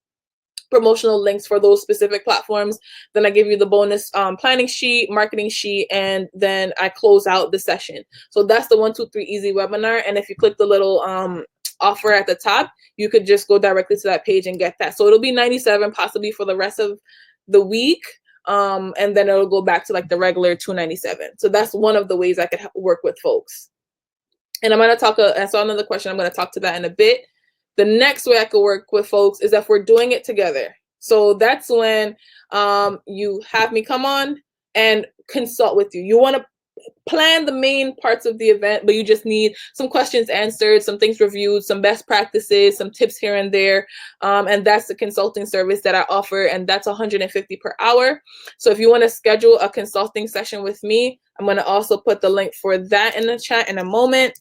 promotional links for those specific platforms. Then I give you the bonus planning sheet, marketing sheet, and then I close out the session. So that's the 1, 2, 3 Easy Webinar. And if you click the little offer at the top, you could just go directly to that page and get that. So it'll be $97 possibly for the rest of the week. And then it'll go back to like the regular $297. So that's one of the ways I could work with folks. And I'm going to talk, I saw another question. I'm going to talk to that in a bit. The next way I could work with folks is if we're doing it together. So that's when you have me come on and consult with you. You want to plan the main parts of the event, but you just need some questions answered, some things reviewed, some best practices, some tips here and there. And that's the consulting service that I offer, and that's $150 per hour. So if you want to schedule a consulting session with me, I'm going to also put the link for that in the chat in a moment.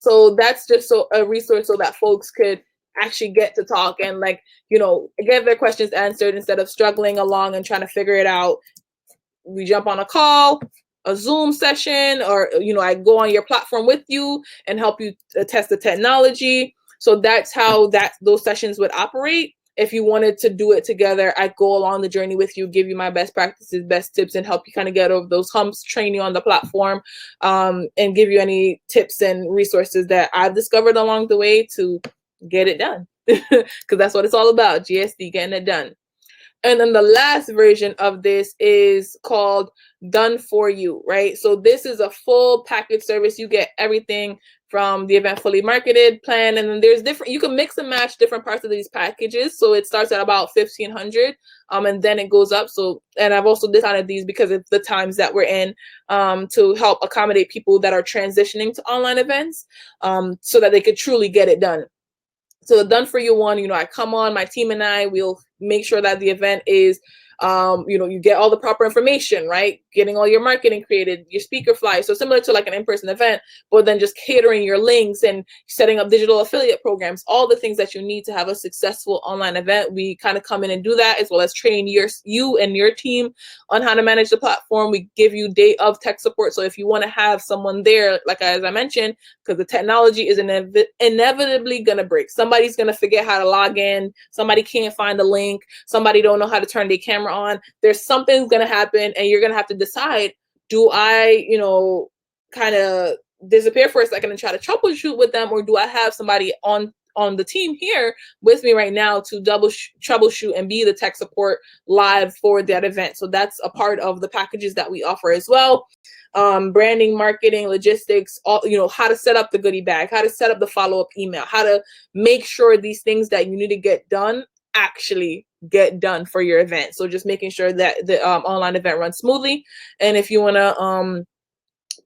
So that's just so a resource so that folks could actually get to talk and, like, you know, get their questions answered instead of struggling along and trying to figure it out. We jump on a call, a Zoom session, or, you know, I go on your platform with you and help you test the technology. So that's how those sessions would operate. If you wanted to do it together, I go along the journey with you, give you my best practices, best tips, and help you kind of get over those humps, train you on the platform, and give you any tips and resources that I've discovered along the way to get it done. Because that's what it's all about, GSD, getting it done. And then the last version of this is called Done For You, right? So this is a full package service. You get everything from the event fully marketed plan. And then there's different, you can mix and match different parts of these packages. So it starts at about 1,500, and then it goes up. So, and I've also decided these because of the times that we're in, to help accommodate people that are transitioning to online events, so that they could truly get it done. So the Done For You one, you know, I come on, my team and I will make sure that the event is, you know, you get all the proper information, right? Getting all your marketing created, your speaker flyers. So similar to like an in-person event, but then just catering your links and setting up digital affiliate programs, all the things that you need to have a successful online event. We kind of come in and do that, as well as train you and your team on how to manage the platform. We give you day of tech support. So if you want to have someone there, like as I mentioned, because the technology is inevitably going to break. Somebody's going to forget how to log in. Somebody can't find the link. Somebody don't know how to turn their camera on. There's something going to happen, and you're going to have to decide, do I, you know, kind of disappear for a second and try to troubleshoot with them, or do I have somebody on the team here with me right now to troubleshoot and be the tech support live for that event? So that's a part of the packages that we offer as well. Branding, marketing, logistics, all, you know, how to set up the goodie bag, how to set up the follow-up email, how to make sure these things that you need to get done actually get done for your event. So just making sure that the online event runs smoothly. And if you want to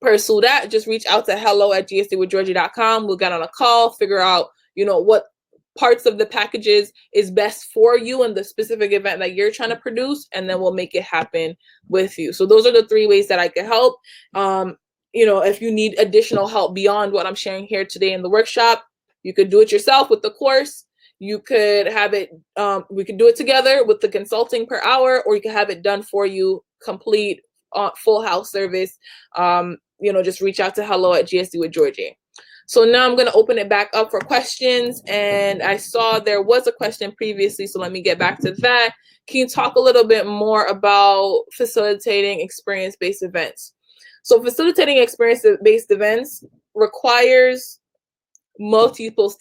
pursue that, just reach out to hello@gsdwithgeorgie.com. We'll get on a call, figure out, you know, what parts of the packages is best for you and the specific event that you're trying to produce, and then we'll make it happen with you. So those are the 3 ways that I can help. You know, if you need additional help beyond what I'm sharing here today in the workshop, you could do it yourself with the course. You could have it, we could do it together with the consulting per hour, or you can have it done for you, complete full house service. You know, just reach out to hello@gsdwithgeorgie. So now I'm going to open it back up for questions. And I saw there was a question previously, so let me get back to that. Can you talk a little bit more about facilitating experience-based events? So facilitating experience-based events requires multiple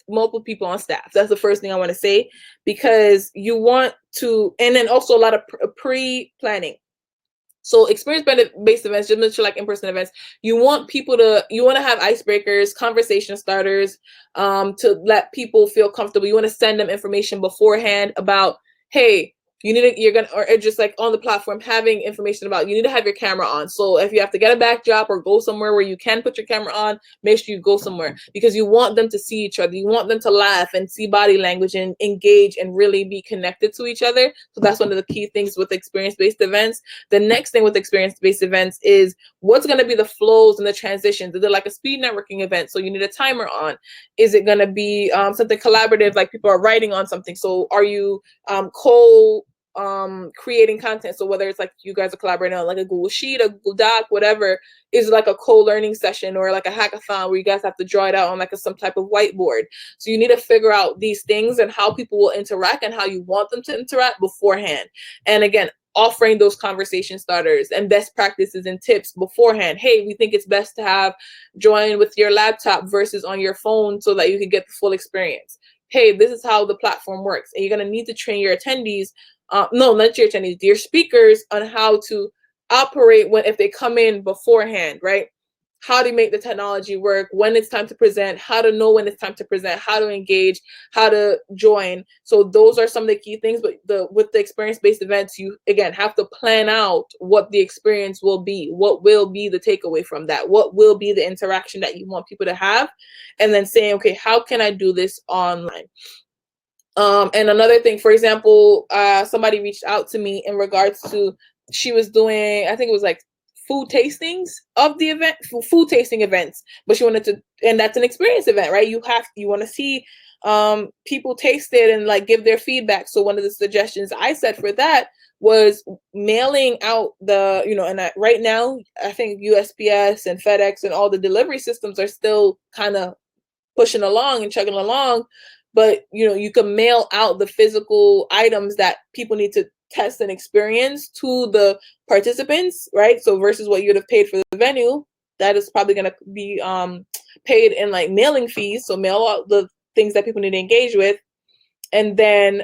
people on staff. That's the first thing I want to say, because you want to, and then also a lot of pre-planning. So experience-based events, just like in-person events, you want to have icebreakers, conversation starters, to let people feel comfortable. You want to send them information beforehand about, hey, or just like on the platform, having information about, you need to have your camera on. So if you have to get a backdrop or go somewhere where you can put your camera on, make sure you go somewhere, because you want them to see each other. You want them to laugh and see body language and engage and really be connected to each other. So that's one of the key things with experience-based events. The next thing with experience-based events is what's going to be the flows and the transitions. Is it like a speed networking event? So you need a timer on. Is it going to be something collaborative, like people are writing on something? So are you creating content? So whether it's like you guys are collaborating on like a Google Sheet, a Google Doc, whatever, is like a co-learning session or like a hackathon where you guys have to draw it out on like some type of whiteboard. So you need to figure out these things and how people will interact and how you want them to interact beforehand. And again, offering those conversation starters and best practices and tips beforehand. Hey, we think it's best to have join with your laptop versus on your phone so that you can get the full experience. Hey, this is how the platform works. And you're going to need to train your attendees, no, not your attendees, your speakers, on how to operate if they come in beforehand, right? How to make the technology work, when it's time to present, how to know when it's time to present, how to engage, how to join. So those are some of the key things. But with the experience-based events, you again have to plan out what the experience will be, what will be the takeaway from that, what will be the interaction that you want people to have, and then saying, okay, how can I do this online? And another thing, for example, somebody reached out to me in regards to, she was doing, I think it was like food tastings of the event, food tasting events, but she wanted to, and that's an experience event, right? You want to see people taste it and like give their feedback. So one of the suggestions I said for that was mailing out the, and right now I think USPS and FedEx and all the delivery systems are still kind of pushing along and chugging along, but you can mail out the physical items that people need to test and experience to the participants, right? So versus what you would have paid for the venue, that is probably going to be paid in like mailing fees. So mail out the things that people need to engage with, and then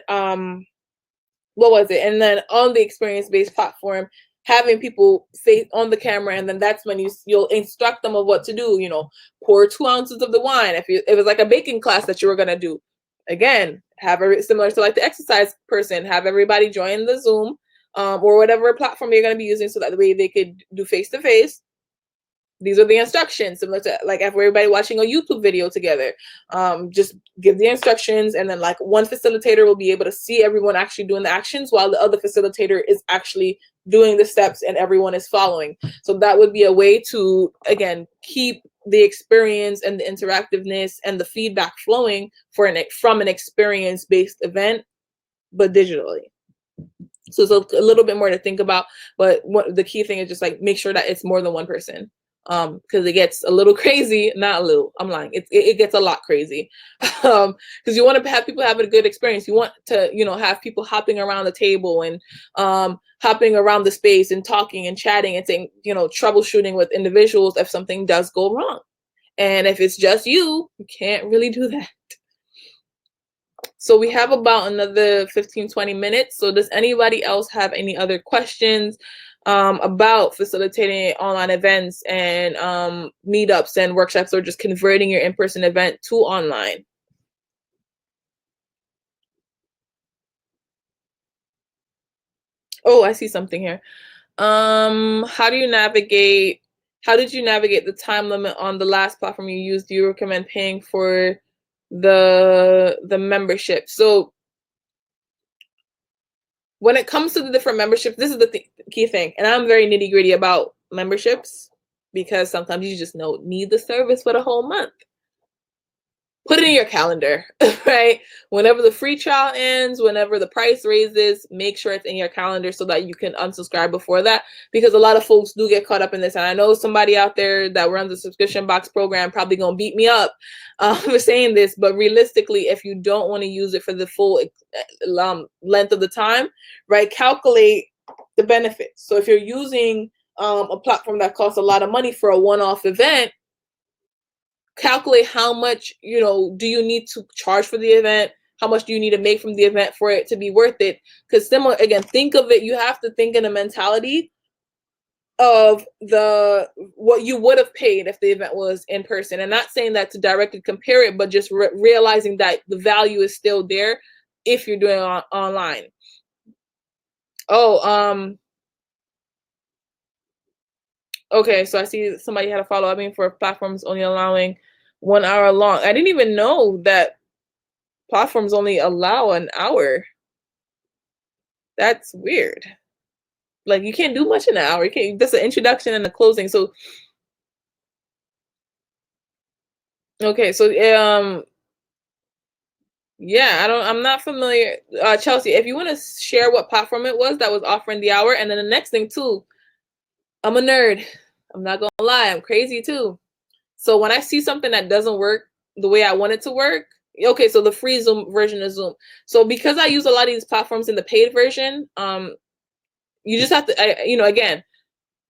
what was it? And then on the experience-based platform, having people face on the camera, and then that's when you'll instruct them of what to do. Pour 2 ounces of the wine. If it was like a baking class that you were gonna do, again, have similar to like the exercise person, have everybody join the Zoom or whatever platform you're gonna be using, so that the way they could do face-to-face. These are the instructions, similar to like everybody watching a YouTube video together. Just give the instructions, and then like one facilitator will be able to see everyone actually doing the actions while the other facilitator is actually doing the steps and everyone is following. So that would be a way to, again, keep the experience and the interactiveness and the feedback flowing from an experience-based event, but digitally. So it's a little bit more to think about, but the key thing is just like make sure that it's more than one person. Because it gets a little crazy, not a little, I'm lying, it gets a lot crazy. Because you want to have people have a good experience. You want to, have people hopping around the table and hopping around the space and talking and chatting and saying, troubleshooting with individuals if something does go wrong. And if it's just you can't really do that. So we have about another 15-20 minutes. So does anybody else have any other questions about facilitating online events and meetups and workshops, or just converting your in-person event to online? Oh, I see something here. How did you navigate the time limit on the last platform you used? Do you recommend paying for the membership? So when it comes to the different memberships, this is the key thing. And I'm very nitty gritty about memberships, because sometimes you just need the service for the whole month. Put it in your calendar, right? Whenever the free trial ends, whenever the price raises, make sure it's in your calendar so that you can unsubscribe before that, because a lot of folks do get caught up in this. And I know somebody out there that runs the subscription box program probably going to beat me up for saying this, but realistically, if you don't want to use it for the full length of the time, right, calculate the benefits. So if you're using a platform that costs a lot of money for a one-off event, calculate how much do you need to charge for the event, how much do you need to make from the event for it to be worth it. Because similar, again, think of it, you have to think in a mentality of what you would have paid if the event was in person, and not saying that to directly compare it, but just realizing that the value is still there if you're doing it online. Okay, so I see somebody had a follow-up for platforms only allowing 1 hour long. I didn't even know that platforms only allow an hour. That's weird. Like, you can't do much in an hour. You can't. That's an introduction and a closing. So, okay, so yeah, I'm not familiar. Chelsea, if you want to share what platform it was that was offering the hour, and then the next thing too, I'm a nerd. I'm not gonna lie, I'm crazy too. So when I see something that doesn't work the way I want it to work, okay, so the free Zoom version of Zoom. So because I use a lot of these platforms in the paid version, you just have to, again,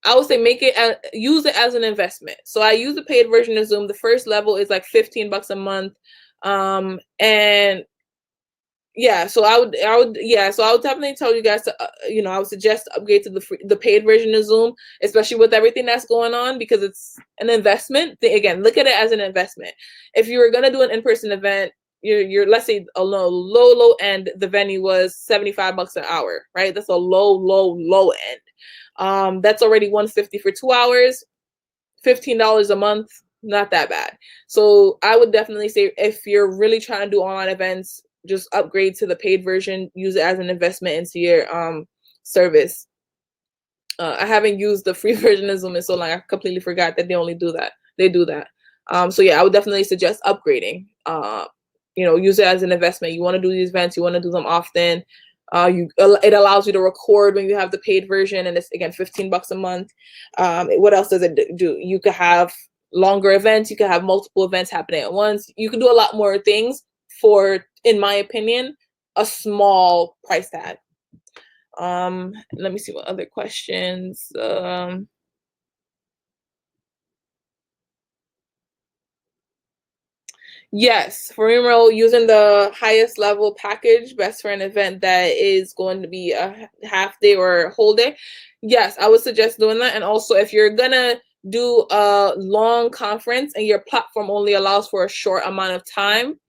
I would say use it as an investment. So I use the paid version of Zoom. The first level is like $15 a month, and yeah, so I would definitely tell you guys to, I would suggest to upgrade to the paid version of Zoom, especially with everything that's going on, because it's an investment. Again, look at it as an investment. If you were gonna do an in-person event, you're let's say a low end, the venue was $75 an hour, right? That's a low end. That's already $150 for 2 hours, $15 a month, not that bad. So I would definitely say if you're really trying to do online events, just upgrade to the paid version, use it as an investment into your service. I haven't used the free version of Zoom in so long. I completely forgot that they only do that. They do that. So yeah, I would definitely suggest upgrading. Use it as an investment. You want to do these events, you want to do them often. It allows you to record when you have the paid version, and it's again $15 a month. What else does it do? You could have longer events. You could have multiple events happening at once. You can do a lot more things for, in my opinion, a small price tag. Let me see what other questions. Yes, for remote, using the highest level package, best for an event that is going to be a half day or a whole day. Yes, I would suggest doing that. And also, if you're gonna do a long conference and your platform only allows for a short amount of time,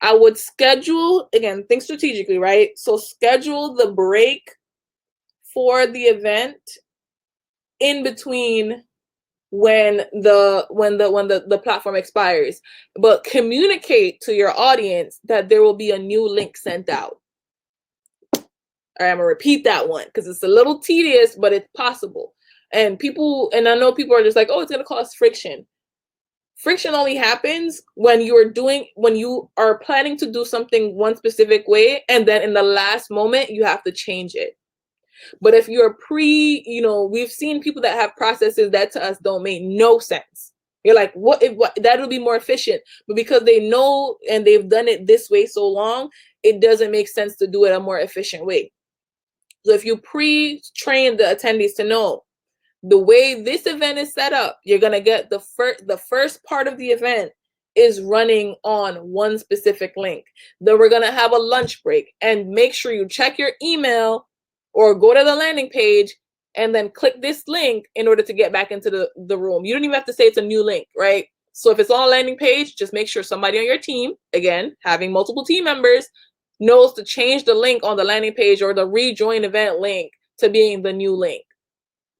I would schedule, again, think strategically, right? So schedule the break for the event in between when the platform expires, but communicate to your audience that there will be a new link sent out. All right, I'm gonna repeat that one because it's a little tedious, but it's possible. And I know people are just like, oh, it's gonna cause friction. Friction only happens when you are planning to do something one specific way, and then in the last moment you have to change it. But if you're we've seen people that have processes that to us don't make no sense. You're like, what that would be more efficient. But because they know and they've done it this way so long, it doesn't make sense to do it a more efficient way. So if you pre-train the attendees to know the way this event is set up, you're gonna get the first part of the event is running on one specific link. Then we're gonna have a lunch break, and make sure you check your email or go to the landing page and then click this link in order to get back into the room. You don't even have to say it's a new link, right? So if it's on a landing page, just make sure somebody on your team, again, having multiple team members, knows to change the link on the landing page or the rejoin event link to being the new link.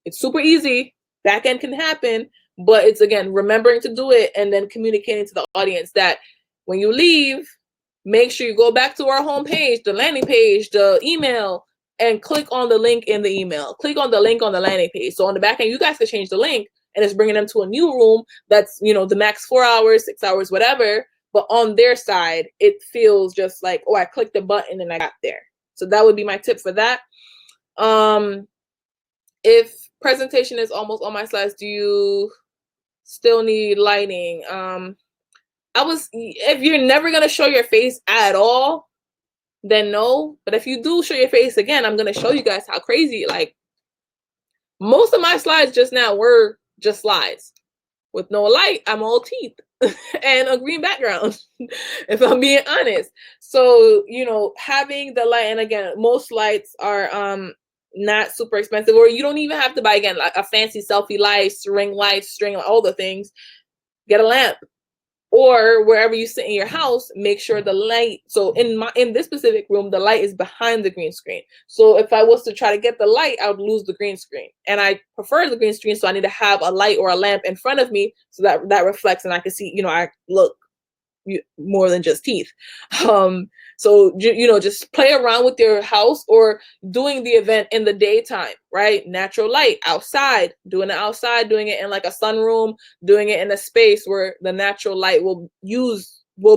It's super easy. Back end can happen, but it's, again, remembering to do it and then communicating to the audience that when you leave, make sure you go back to our homepage, the landing page, the email, and click on the link in the email. Click on the link on the landing page. So on the back end, you guys can change the link, and it's bringing them to a new room that's, the max 4 hours, 6 hours, whatever. But on their side, it feels just like, oh, I clicked the button and I got there. So that would be my tip for that. If presentation is almost on my slides, do you still need lighting? If you're never gonna show your face at all, then no. But if you do show your face again, I'm gonna show you guys how crazy. Like, most of my slides just now were just slides with no light. I'm all teeth and a green background, if I'm being honest. So having the light, and again, most lights are not super expensive, or you don't even have to buy, again, like a fancy selfie light, ring light, string, all the things. Get a lamp. Or wherever you sit in your house, make sure the light. So in this specific room, the light is behind the green screen. So if I was to try to get the light, I would lose the green screen. And I prefer the green screen, so I need to have a light or a lamp in front of me so that reflects and I can see, I look more than just teeth. So just play around with your house, or doing the event in the daytime, right? Natural light outside, doing it in like a sunroom, doing it in a space where the natural light will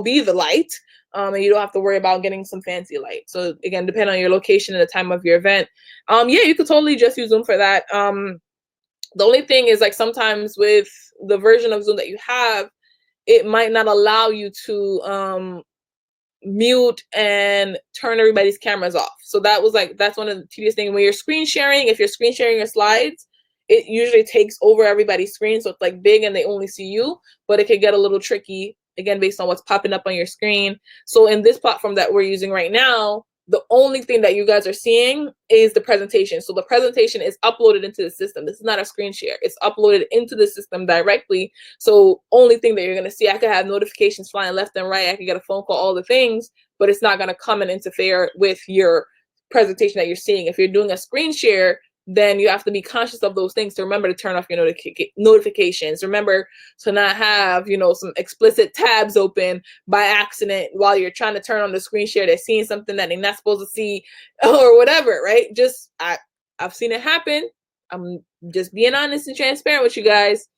be the light, and you don't have to worry about getting some fancy light. So again, depending on your location and the time of your event, you could totally just use Zoom for that. The only thing is, like, sometimes with the version of Zoom that you have, it might not allow you to mute and turn everybody's cameras off. So that's one of the tedious things. When you're screen sharing, if you're screen sharing your slides, it usually takes over everybody's screen. So it's like big and they only see you, but it could get a little tricky, again, based on what's popping up on your screen. So in this platform that we're using right now, the only thing that you guys are seeing is the presentation. So the presentation is uploaded into the system. This is not a screen share. It's uploaded into the system directly. So only thing that you're going to see, I could have notifications flying left and right. I could get a phone call, all the things, but it's not going to come and interfere with your presentation that you're seeing. If you're doing a screen share, then you have to be conscious of those things to remember to turn off your notifications. Remember to not have, some explicit tabs open by accident while you're trying to turn on the screen share. They're seeing something that they're not supposed to see or whatever, right? I've seen it happen. I'm just being honest and transparent with you guys.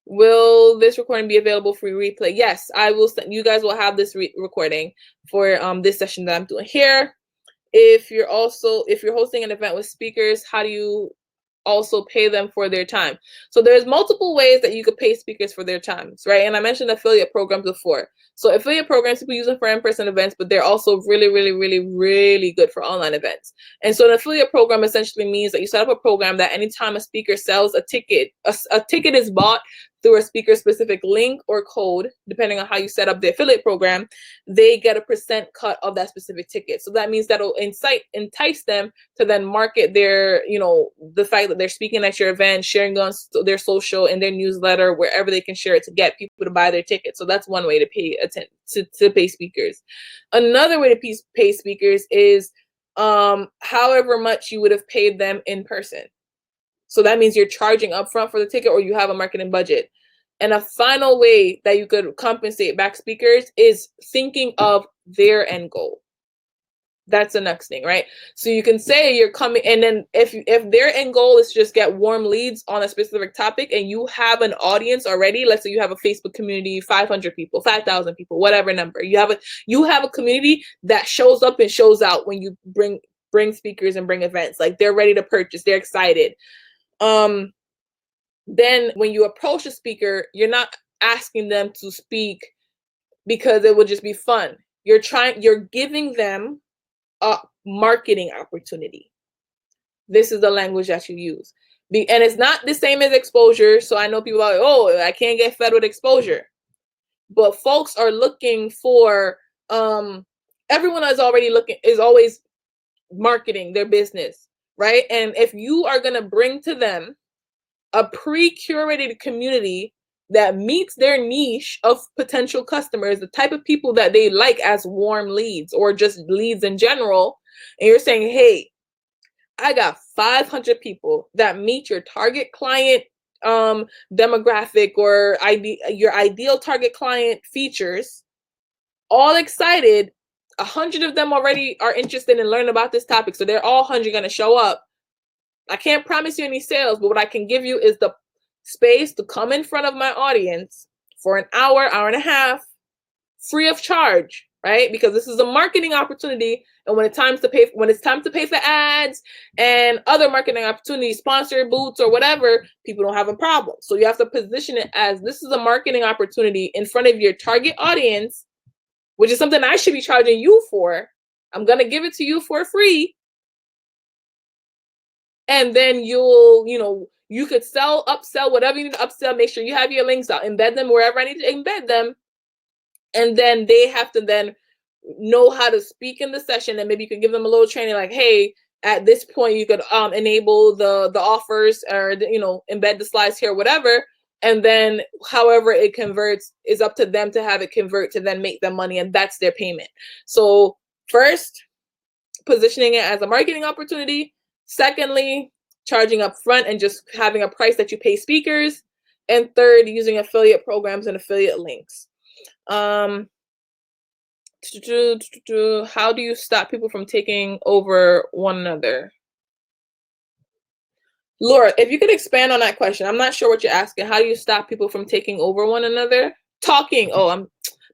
Will this recording be available for replay? Yes, I will. You guys will have this recording for this session that I'm doing here. If you're hosting an event with speakers, how do you also pay them for their time? So there's multiple ways that you could pay speakers for their times, right? And I mentioned affiliate programs before. So affiliate programs people use them for in-person events, but they're also really, really, really, really good for online events. And so an affiliate program essentially means that you set up a program that anytime a speaker sells a ticket, a ticket is bought through a speaker specific link or code, depending on how you set up the affiliate program, they get a % cut of that specific ticket. So that means that'll entice them to then market their, the fact that they're speaking at your event, sharing on their social and their newsletter, wherever they can share it to get people to buy their ticket. So that's one way to pay to pay speakers. Another way to pay speakers is however much you would have paid them in person. So that means you're charging upfront for the ticket or you have a marketing budget. And a final way that you could compensate back speakers is thinking of their end goal. That's the next thing, right? So you can say you're coming, and then if their end goal is to just get warm leads on a specific topic and you have an audience already, let's say you have a Facebook community, 500 people, 5,000 people, whatever number. You have a community that shows up and shows out when you bring speakers and bring events. Like they're ready to purchase, they're excited. Then when you approach a speaker, you're not asking them to speak because it would just be fun. You're giving them a marketing opportunity. This is the language that you use. And it's not the same as exposure. So I know people are like, oh, I can't get fed with exposure. But folks are looking for, everyone is always marketing their business, right? And if you are going to bring to them a pre-curated community that meets their niche of potential customers, the type of people that they like as warm leads or just leads in general, and you're saying, hey, I got 500 people that meet your target client demographic or your ideal target client features, all excited, 100 of them already are interested in learning about this topic, so they're all 100 going to show up. I can't promise you any sales, but what I can give you is the space to come in front of my audience for an hour, hour and a half, free of charge, right? Because this is a marketing opportunity. And when it's time to pay for ads and other marketing opportunities, sponsored booths or whatever, people don't have a problem. So you have to position it as this is a marketing opportunity in front of your target audience, which is something I should be charging you for. I'm going to give it to you for free. And then you could upsell, whatever you need to upsell, make sure you have your links out, embed them wherever I need to embed them. And then they have to then know how to speak in the session. And maybe you could give them a little training like, hey, at this point, you could enable the offers or, embed the slides here, whatever. And then however it converts is up to them to have it convert to then make them money. And that's their payment. So first, positioning it as a marketing opportunity. Secondly, charging up front and just having a price that you pay speakers. And third, using affiliate programs and affiliate links. How do you stop people from taking over one another? Laura, if you could expand on that question. I'm not sure what you're asking. How do you stop people from taking over one another? Talking. Oh,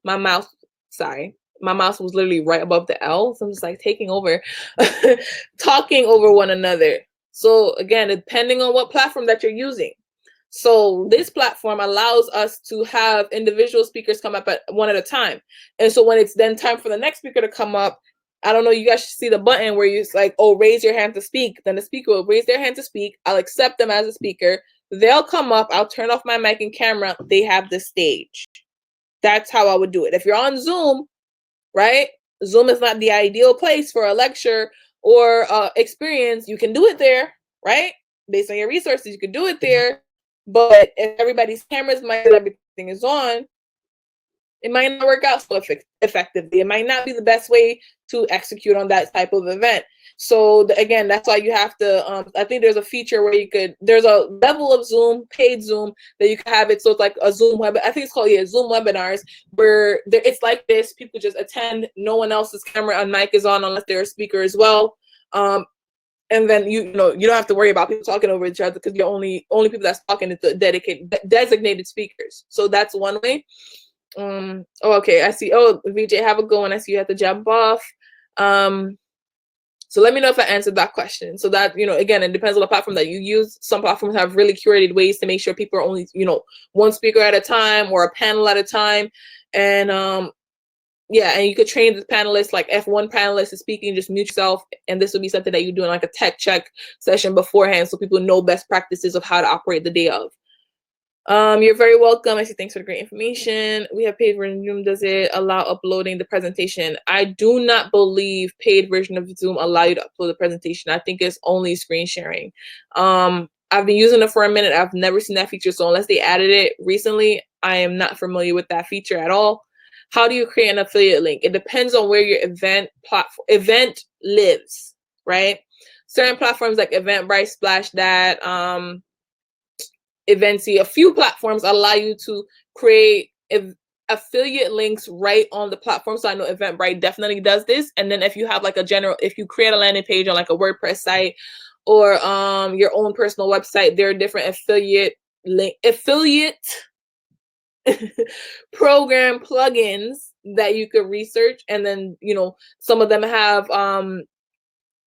my mouse. Sorry. My mouse was literally right above the L. So I'm just like taking over. Talking over one another. So again, depending on what platform that you're using. So this platform allows us to have individual speakers come up at one at a time. And so when it's then time for the next speaker to come up, I don't know, you guys should see the button where you like, oh, raise your hand to speak. Then the speaker will raise their hand to speak. I'll accept them as a speaker. They'll come up. I'll turn off my mic and camera. They have the stage. That's how I would do it. If you're on Zoom, right? Zoom is not the ideal place for a lecture or experience. You can do it there, right? Based on your resources, you can do it there. But if everybody's cameras might everything is on, it might not work out so effectively. It might not be the best way to execute on that type of event. So again, that's why you have to, I think there's a feature where there's a level of Zoom, paid Zoom, that you can have it. So it's like a Zoom web, I think it's called, Zoom webinars, where it's like this, people just attend, no one else's camera and mic is on unless they're a speaker as well. and then you know you don't have to worry about people talking over each other because you're only people that's talking is the designated speakers. So that's one way. Oh, okay, I see. Oh, VJ, have a go, and I see you have to jump off. So let me know if I answered that question. So that, you know, again, it depends on the platform that you use. Some platforms have really curated ways to make sure people are only, you know, one speaker at a time or a panel at a time. And yeah, and you could train the panelists, like if one panelist is speaking, just mute yourself. And this would be something that you do in like a tech check session beforehand so people know best practices of how to operate the day of. You're very welcome. I say thanks for the great information. We have paid version of Zoom. Does it allow uploading the presentation? I do not believe paid version of Zoom allow you to upload the presentation. I think it's only screen sharing. I've been using it for a minute. I've never seen that feature. So unless they added it recently, I am not familiar with that feature at all. How do you create an affiliate link? It depends on where your event lives, right? Certain platforms like Eventbrite, Splashdat, Eventy, a few platforms allow you to create affiliate links right on the platform. So I know Eventbrite definitely does this. And then if you have like if you create a landing page on like a WordPress site or your own personal website, there are different affiliate program plugins that you could research. And then, you know, some of them have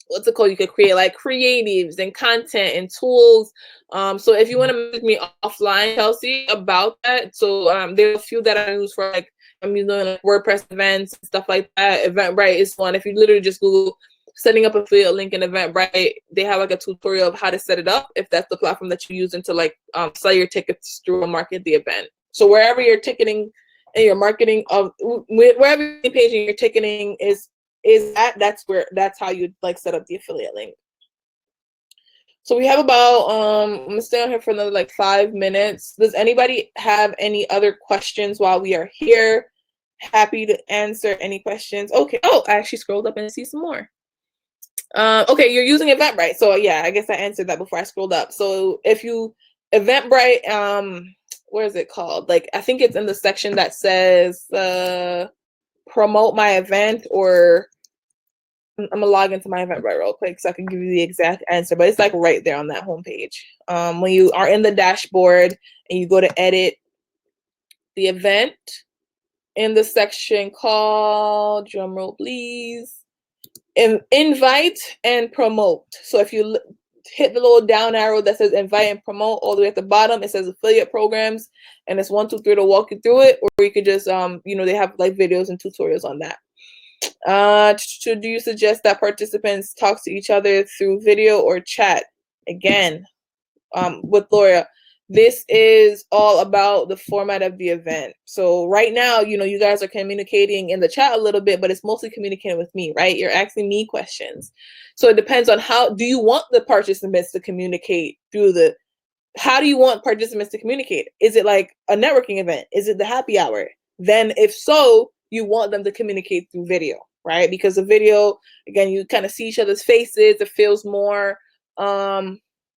what's it called? You could create like creatives and content and tools. So if you want to meet me offline, Chelsea, about that. So there's a few that I use for like I'm using like WordPress events and stuff like that. Eventbrite is one. If you literally just Google setting up a affiliate link in Eventbrite, they have like a tutorial of how to set it up if that's the platform that you're using to like sell your tickets through and market the event. So wherever you're ticketing and your marketing of wherever your page and your ticketing is that's how you like set up the affiliate link. So we have about I'm gonna stay on here for another like 5 minutes. Does anybody have any other questions while we are here? Happy to answer any questions. Okay. Oh, I actually scrolled up and see some more. Okay, you're using Eventbrite. So yeah, I guess I answered that before I scrolled up. So if you Eventbrite, where is it called? Like I think it's in the section that says promote my event, or I'm gonna log into my Eventbrite real quick so I can give you the exact answer, but it's like right there on that homepage. When you are in the dashboard and you go to edit the event in the section called, drumroll please, invite and promote. So if you hit the little down arrow that says invite and promote all the way at the bottom, it says affiliate programs, and it's 1, 2, 3 to walk you through it, or you could just you know, they have like videos and tutorials on that. Do you suggest that participants talk to each other through video or chat? Again, with Laura, this is all about the format of the event. So right now, you know, you guys are communicating in the chat a little bit, but it's mostly communicating with me, right? You're asking me questions. So it depends on how do you want the participants to communicate through how do you want participants to communicate? Is it like a networking event? Is it the happy hour? Then if so, you want them to communicate through video, right? Because the video, again, you kind of see each other's faces. It feels more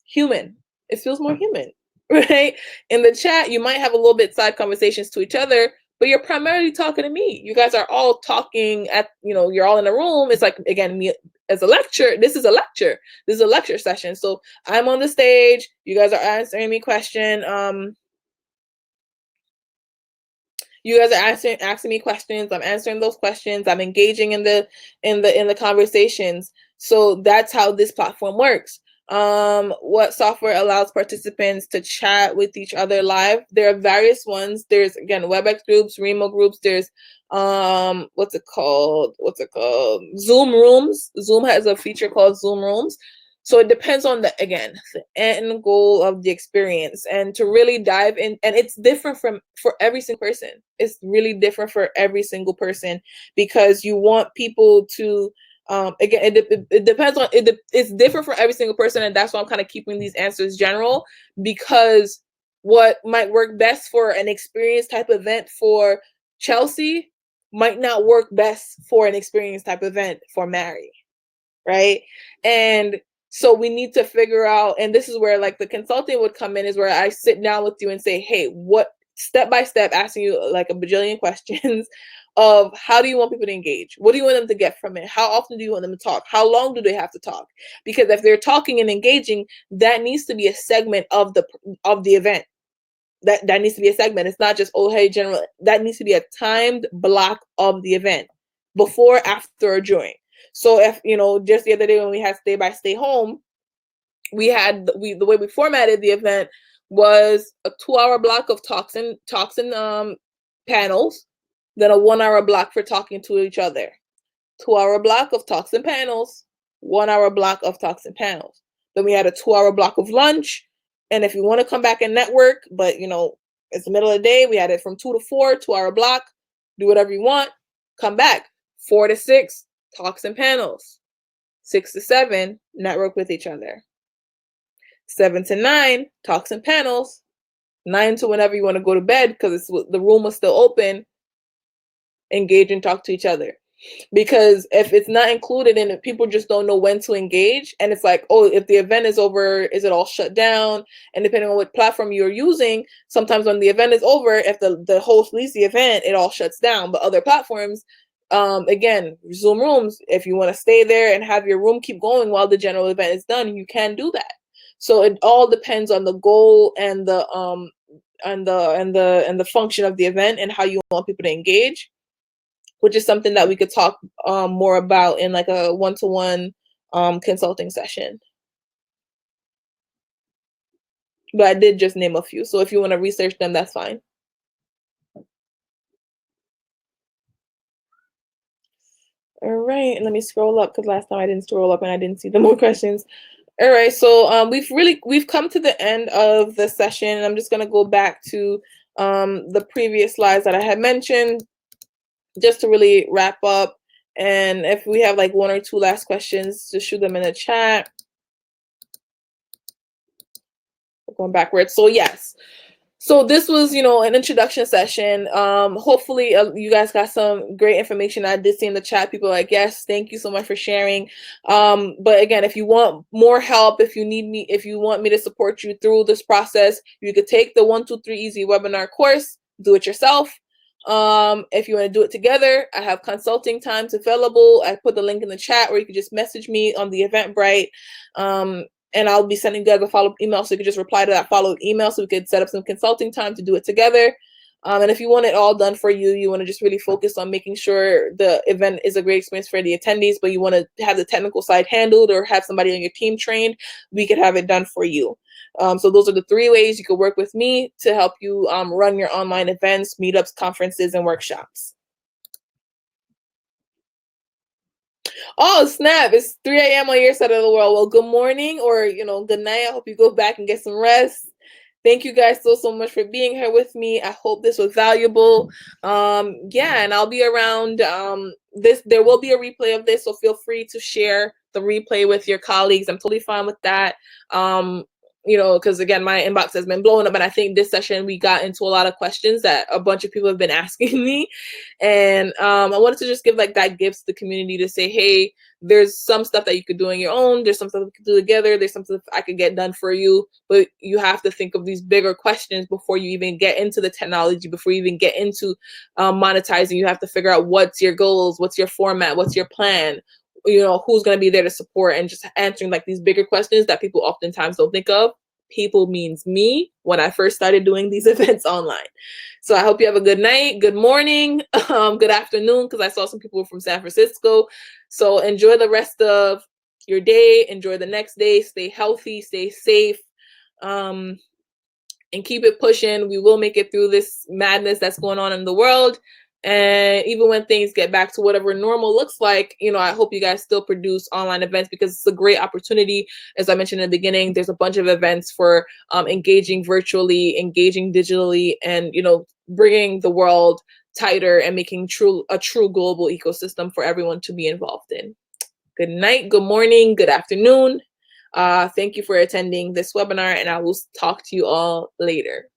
human. It feels more human, right? In the chat, you might have a little bit side conversations to each other, but you're primarily talking to me. You guys are all talking you know, you're all in a room. It's like, again, me as a lecture. This is a lecture. This is a lecture session. So I'm on the stage. You guys are answering me question. You guys are asking me questions. I'm answering those questions. I'm engaging in the conversations. So that's how this platform works. What software allows participants to chat with each other live? There are various ones. There's, again, WebEx groups, Remo groups. There's what's it called? Zoom Rooms. Zoom has a feature called Zoom Rooms. So it depends on the end goal of the experience, and to really dive in. And it's different for every single person. It's really different for every single person, because you want people to, again, it depends on it. It's different for every single person. And that's why I'm kind of keeping these answers general, because what might work best for an experience type event for Chelsea might not work best for an experience type event for Mary. Right. And so we need to figure out, and this is where like the consulting would come in, is where I sit down with you and say, hey, what, step by step, asking you like a bajillion questions. of how do you want people to engage? What do you want them to get from it? How often do you want them to talk? How long do they have to talk? Because if they're talking and engaging, that needs to be a segment of the event. That needs to be a segment. It's not just, oh, hey, general. That needs to be a timed block of the event, before, after, or during. So if, just the other day when we had Stay by Stay Home, the way we formatted the event was a 2-hour block of talks and panels, then a 1-hour block for talking to each other. 2-hour block of talks and panels, 1-hour block of talks and panels. Then we had a 2-hour block of lunch. And if you want to come back and network, but it's the middle of the day, we had it from 2 to 4, 2-hour block, do whatever you want, come back. 4 to 6, talks and panels. 6 to 7, network with each other. 7 to 9, talks and panels. 9 to whenever you want to go to bed, because the room was still open, engage and talk to each other. Because if it's not included in it, people just don't know when to engage. And it's like, oh, if the event is over, is it all shut down? And depending on what platform you're using, sometimes when the event is over, if the host leaves the event, it all shuts down. But other platforms, again, Zoom rooms, if you want to stay there and have your room keep going while the general event is done, you can do that. So it all depends on the goal and the function of the event and how you want people to engage, which is something that we could talk more about in like a one-to-one consulting session. But I did just name a few. So if you want to research them, that's fine. All right, let me scroll up, because last time I didn't scroll up and I didn't see the more questions. All right, so we've come to the end of the session. I'm just gonna go back to the previous slides that I had mentioned, just to really wrap up. And if we have like 1 or 2 last questions, just shoot them in the chat. We're going backwards. So yes. So this was, an introduction session. Hopefully you guys got some great information. I did see in the chat, people like, yes, thank you so much for sharing. But again, if you want more help, if you want me to support you through this process, you could take the 1, 2, 3 Easy webinar course, do it yourself. If you want to do it together, I have consulting times available. I put the link in the chat, or you can just message me on the Eventbrite. And I'll be sending you guys a follow-up email, so you can just reply to that follow-up email so we could set up some consulting time to do it together. And if you want it all done for you, you want to just really focus on making sure the event is a great experience for the attendees, but you want to have the technical side handled or have somebody on your team trained, we could have it done for you. So those are the 3 ways you could work with me to help you run your online events, meetups, conferences, and workshops. Oh, snap. It's 3 a.m. on your side of the world. Well, good morning, or, good night. I hope you go back and get some rest. Thank you guys so much for being here with me. I hope this was valuable. Yeah, and I'll be around. There will be a replay of this, so feel free to share the replay with your colleagues. I'm totally fine with that. Because again, my inbox has been blowing up, and I think this session we got into a lot of questions that a bunch of people have been asking me, and I wanted to just give like that gift to the community to say, hey, there's some stuff that you could do on your own. There's some stuff we could do together. There's some stuff I could get done for you, but you have to think of these bigger questions before you even get into the technology, before you even get into monetizing. You have to figure out what's your goals, what's your format, what's your plan, who's going to be there to support, and just answering like these bigger questions that people oftentimes don't think of. People means me when I first started doing these events online. So I hope you have a good night, good morning, good afternoon, because I saw some people from San Francisco. So enjoy the rest of your day. Enjoy the next day. Stay healthy, stay safe, and keep it pushing. We will make it through this madness that's going on in the world. And even when things get back to whatever normal looks like, I hope you guys still produce online events, because it's a great opportunity. As I mentioned in the beginning, there's a bunch of events for engaging virtually, engaging digitally, and, bringing the world tighter and making a true global ecosystem for everyone to be involved in. Good night, good morning, good afternoon. Thank you for attending this webinar, and I will talk to you all later.